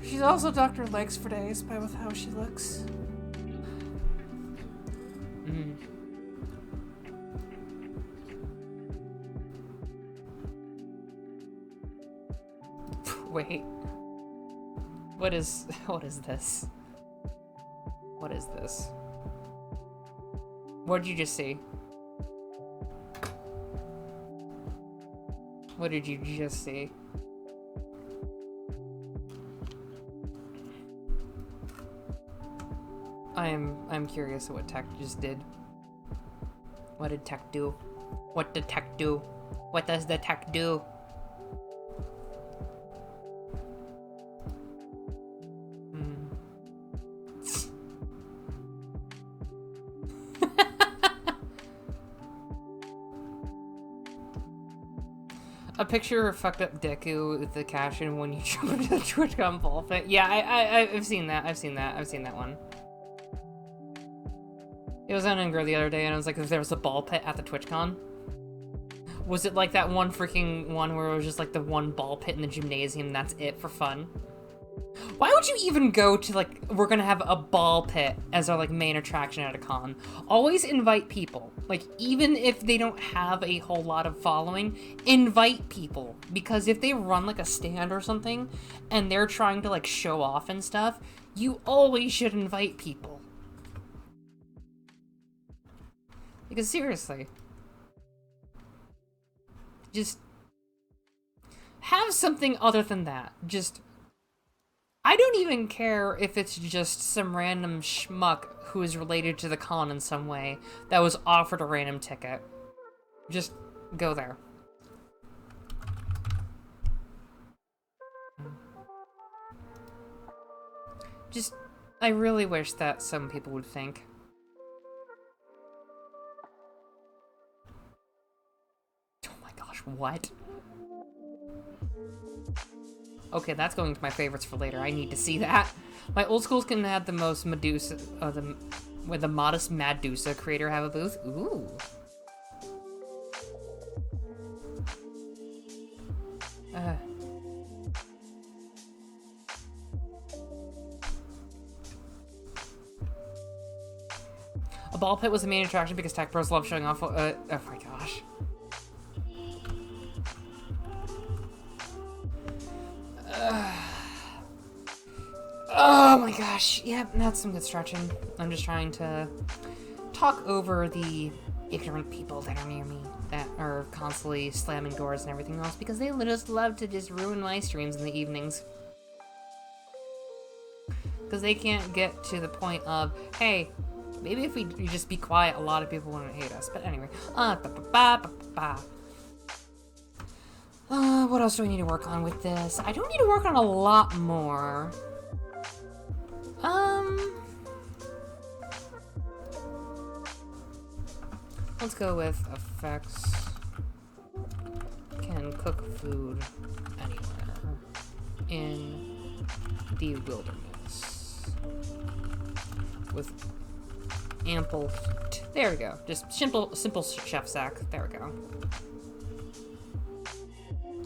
She's also Dr. Legs for days by with how she looks. Wait. What is this? What is this? What did you just see? What did you just see? I'm curious what tech just did. What did tech do? What did tech do? What does the tech do? A picture of fucked up Deku with the caption when you jump into the TwitchCon ball pit. Yeah, I've seen that. I've seen that one. It was on Ingro the other day, and I was like, if there was a ball pit at the TwitchCon. Was it like that one freaking one where it was just like the one ball pit in the gymnasium and that's it for fun? Why would you even go to, like, we're gonna have a ball pit as our, like, main attraction at a con? Always invite people. Like, even if they don't have a whole lot of following, invite people. Because if they run, like, a stand or something, and they're trying to, like, show off and stuff, you always should invite people. Because seriously. Just have something other than that. Just... I don't even care if it's just some random schmuck who is related to the con in some way that was offered a random ticket. Just go there. Just, I really wish that some people would think. Oh my gosh, what? Okay, that's going to my favorites for later. I need to see that. My old schools can have the most Medusa, with the modest Madusa creator have a booth. Ooh. A ball pit was the main attraction because tech pros love showing off. Oh my gosh. Oh my gosh, yep, that's some good stretching. I'm just trying to talk over the ignorant people that are near me that are constantly slamming doors and everything else because they just love to just ruin my streams in the evenings. Because they can't get to the point of, hey, maybe if we just be quiet, a lot of people wouldn't hate us. But anyway, what else do I need to work on with this? I don't need to work on a lot more. Let's go with effects. Can cook food anywhere in the wilderness with ample heat. There we go. Just simple chef sack. There we go.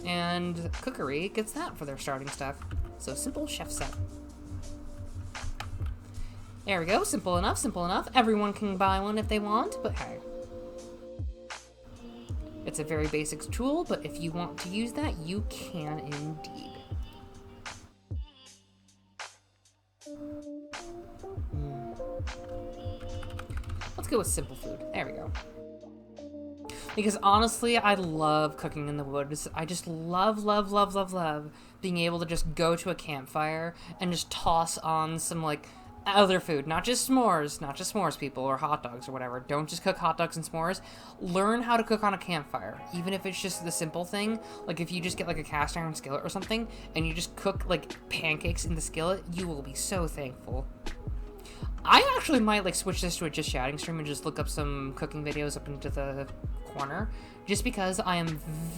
And cookery gets that for their starting stuff. So simple chef set. There we go. Simple enough, simple enough. Everyone can buy one if they want, but hey. It's a very basic tool, but if you want to use that, you can indeed. Let's go with simple food. There we go. Because honestly, I love cooking in the woods. I just love being able to just go to a campfire and just toss on some, like, other food. Not just s'mores, people, or hot dogs or whatever. Don't just cook hot dogs and s'mores. Learn how to cook on a campfire. Even if it's just the simple thing. Like, if you just get, like, a cast iron skillet or something, and you just cook, like, pancakes in the skillet, you will be so thankful. I actually might, like, switch this to a just chatting stream and just look up some cooking videos up into the corner, just because I am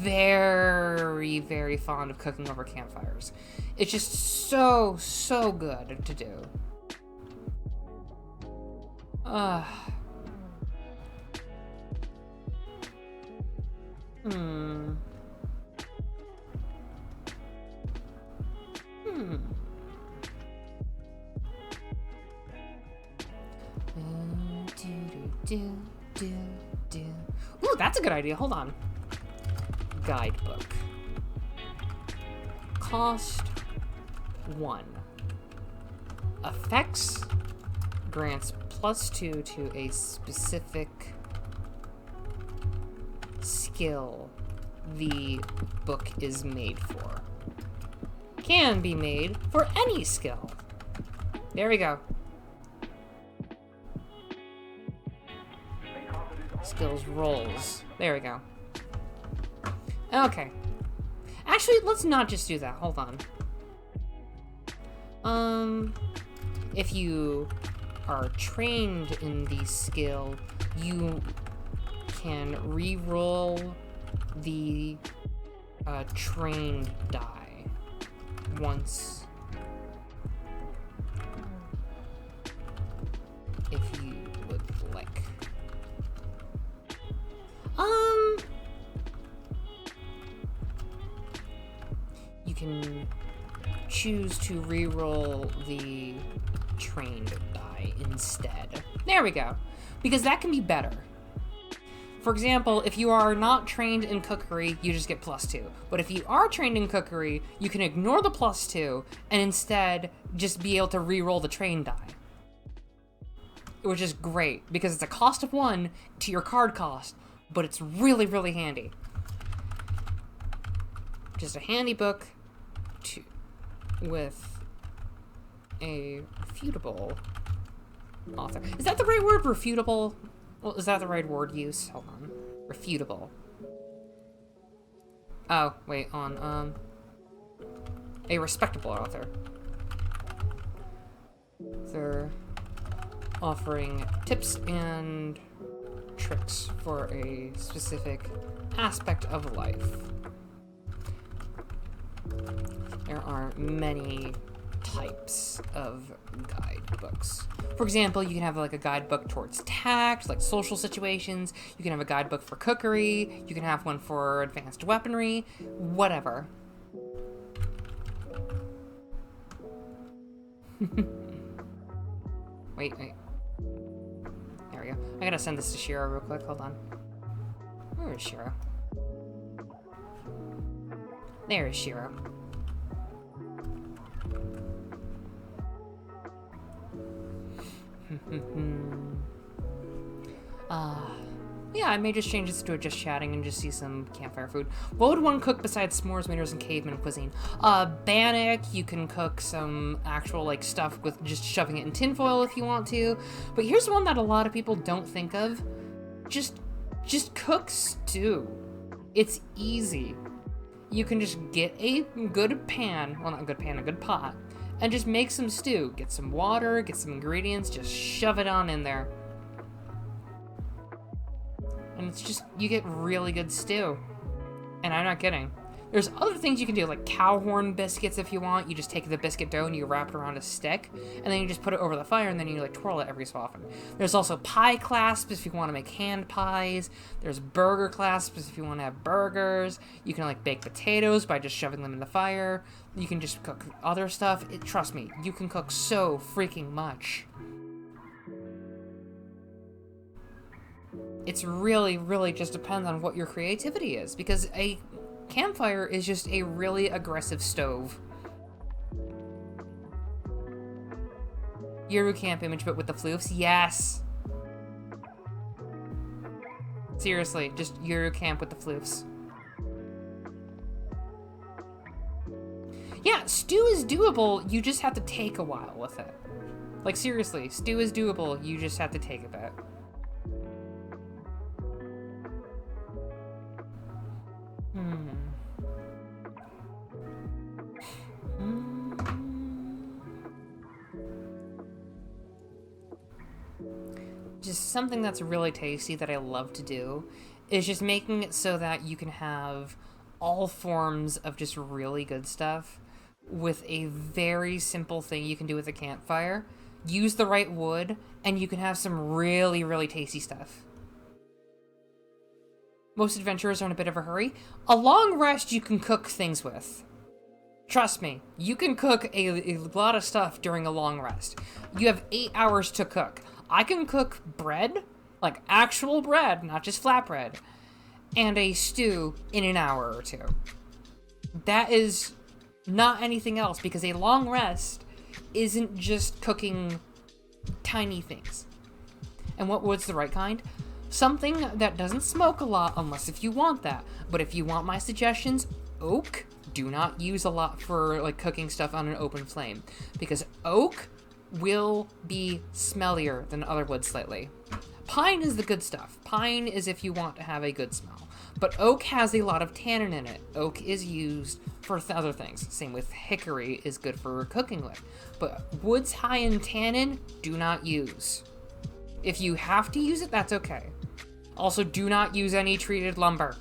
very, very fond of cooking over campfires. It's just so good to do. Ooh, that's a good idea. Hold on. Guidebook. Cost 1. Effects grants +2 to a specific skill the book is made for. Can be made for any skill. There we go. Skills rolls. There we go. Okay. Actually, let's not just do that. Hold on. If you are trained in the skill, you can re-roll the trained die once if you would like. You can choose to re-roll the trained die instead. There we go. Because that can be better. For example, if you are not trained in cookery, you just get +2. But if you are trained in cookery, you can ignore the +2 and instead just be able to re-roll the trained die. Which is great, because it's a cost of 1 to your card cost, but it's really, really handy. Just a handy book with a refutable author. Is that the right word, refutable? Well, is that the right word use? Hold on. Refutable. Oh, wait, on, a respectable author. They're offering tips and tricks for a specific aspect of life. There are many types of guidebooks. For example, you can have like a guidebook towards tact, like social situations. You can have a guidebook for cookery. You can have one for advanced weaponry, whatever. Wait. There we go. I gotta send this to Shiro real quick. Hold on. Where is Shiro? There is Shiro. Yeah, I may just change this to a just chatting and just see some campfire food. What would one cook besides s'mores, wieners, and caveman cuisine? Bannock, you can cook some actual, like, stuff with just shoving it in tinfoil if you want to. But here's one that a lot of people don't think of. Just cook stew. It's easy. You can just get a good pan, well, not a good pan, a good pot, and just make some stew. Get some water, get some ingredients, just shove it on in there. And it's just, you get really good stew. And I'm not kidding. There's other things you can do, like cow horn biscuits if you want. You just take the biscuit dough and you wrap it around a stick, and then you just put it over the fire, and then you like twirl it every so often. There's also pie clasps if you want to make hand pies. There's burger clasps if you want to have burgers. You can like bake potatoes by just shoving them in the fire. You can just cook other stuff. Trust me, you can cook so freaking much. It's really just depends on what your creativity is, because a campfire is just a really aggressive stove. Euro camp image, but with the floofs? Yes! Seriously, just Euro camp with the floofs. Yeah, stew is doable, you just have to take a while with it. Like, seriously, stew is doable, you just have to take a bit. Just something that's really tasty that I love to do is just making it so that you can have all forms of just really good stuff with a very simple thing you can do with a campfire. Use the right wood, and you can have some really tasty stuff. Most adventurers are in a bit of a hurry. A long rest you can cook things with. Trust me, you can cook a lot of stuff during a long rest. You have 8 hours to cook. I can cook bread, like actual bread, not just flatbread, and a stew in an hour or two. That is not anything else, because a long rest isn't just cooking tiny things. And what wood's the right kind? Something that doesn't smoke a lot, unless if you want that. But if you want my suggestions, oak. Do not use a lot for like cooking stuff on an open flame, because oak will be smellier than other wood slightly. Pine is the good stuff. Pine is if you want to have a good smell. But oak has a lot of tannin in it. Oak is used for other things. Same with hickory is good for cooking with. But woods high in tannin, do not use. If you have to use it, that's okay. Also, do not use any treated lumber.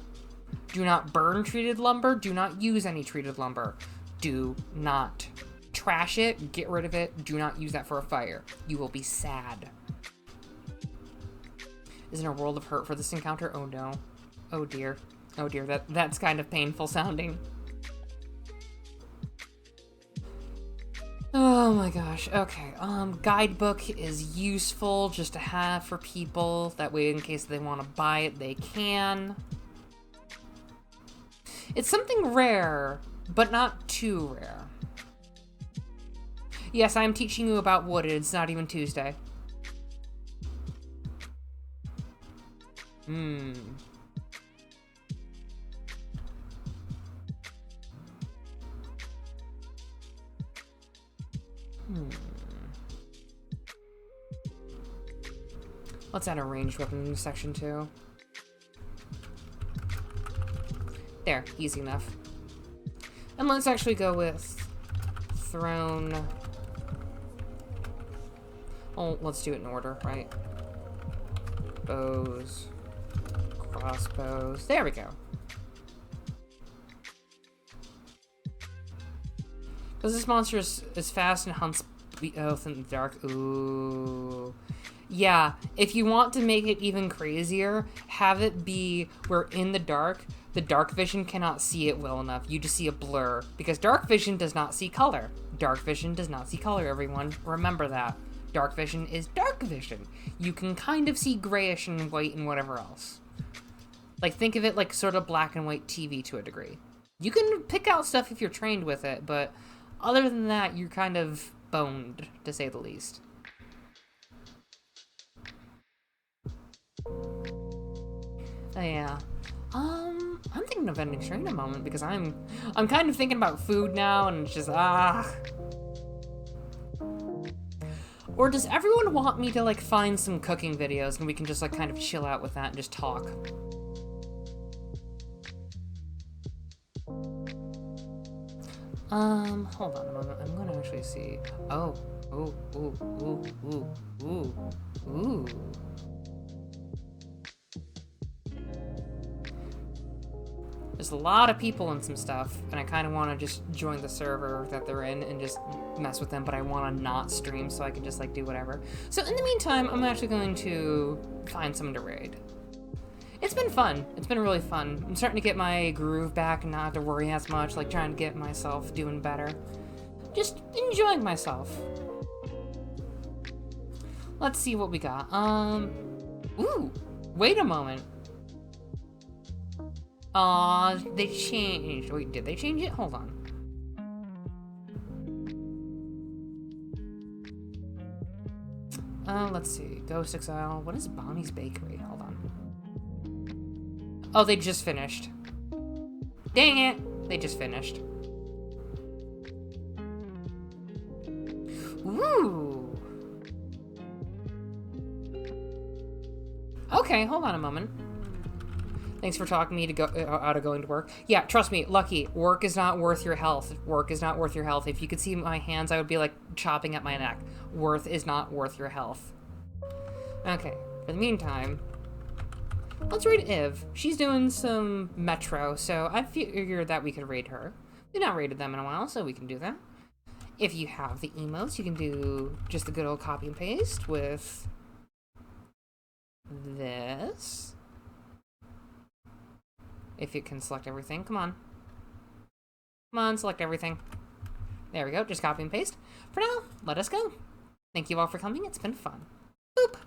Do not burn treated lumber. Do not use any treated lumber. Do not trash it. Get rid of it. Do not use that for a fire. You will be sad. Is in a world of hurt for this encounter? Oh no. Oh dear. Oh dear. That's kind of painful sounding. Oh my gosh. Okay. Guidebook is useful just to have for people. That way, in case they want to buy it, they can. It's something rare, but not too rare. Yes, I'm teaching you about wood, and it's not even Tuesday. Let's add a ranged weapon in section 2. There, easy enough. And let's actually go with thrown. Oh, let's do it in order, right? Bows, crossbows. There we go. Because this monster is fast and hunts both in the dark. Ooh. Yeah, if you want to make it even crazier, have it be where in the dark vision cannot see it well enough. You just see a blur. Because dark vision does not see color. Dark vision does not see color, everyone. Remember that. Dark vision is dark vision. You can kind of see grayish and white and whatever else. Like, think of it like sort of black and white TV to a degree. You can pick out stuff if you're trained with it, but other than that, you're kind of boned, to say the least. Oh, yeah. I'm thinking of ending stream in a moment because I'm kind of thinking about food now, and it's just Or does everyone want me to like find some cooking videos and we can just like kind of chill out with that and just talk? Hold on a moment. I'm gonna actually see. Oh, ooh. There's a lot of people and some stuff, and I kind of want to just join the server that they're in and just mess with them, but I want to not stream so I can just, like, do whatever. So in the meantime, I'm actually going to find someone to raid. It's been fun. It's been really fun. I'm starting to get my groove back and not have to worry as much, like trying to get myself doing better. Just enjoying myself. Let's see what we got. Ooh, wait a moment. Aw, they changed. Wait, did they change it? Hold on. Let's see. Ghost Exile. What is Bonnie's Bakery? Hold on. Oh, they just finished. Dang it! They just finished. Ooh. Okay, hold on a moment. Thanks for talking me to go out of going to work. Yeah, trust me, Lucky, work is not worth your health. Work is not worth your health. If you could see my hands, I would be like chopping at my neck. Worth is not worth your health. Okay, for the meantime, let's raid Iv. She's doing some Metro, so I figured that we could raid her. We've not raided them in a while, so we can do that. If you have the emotes, you can do just the good old copy and paste with this. If you can select everything, come on. Come on, select everything. There we go, just copy and paste. For now, let us go. Thank you all for coming, it's been fun. Boop!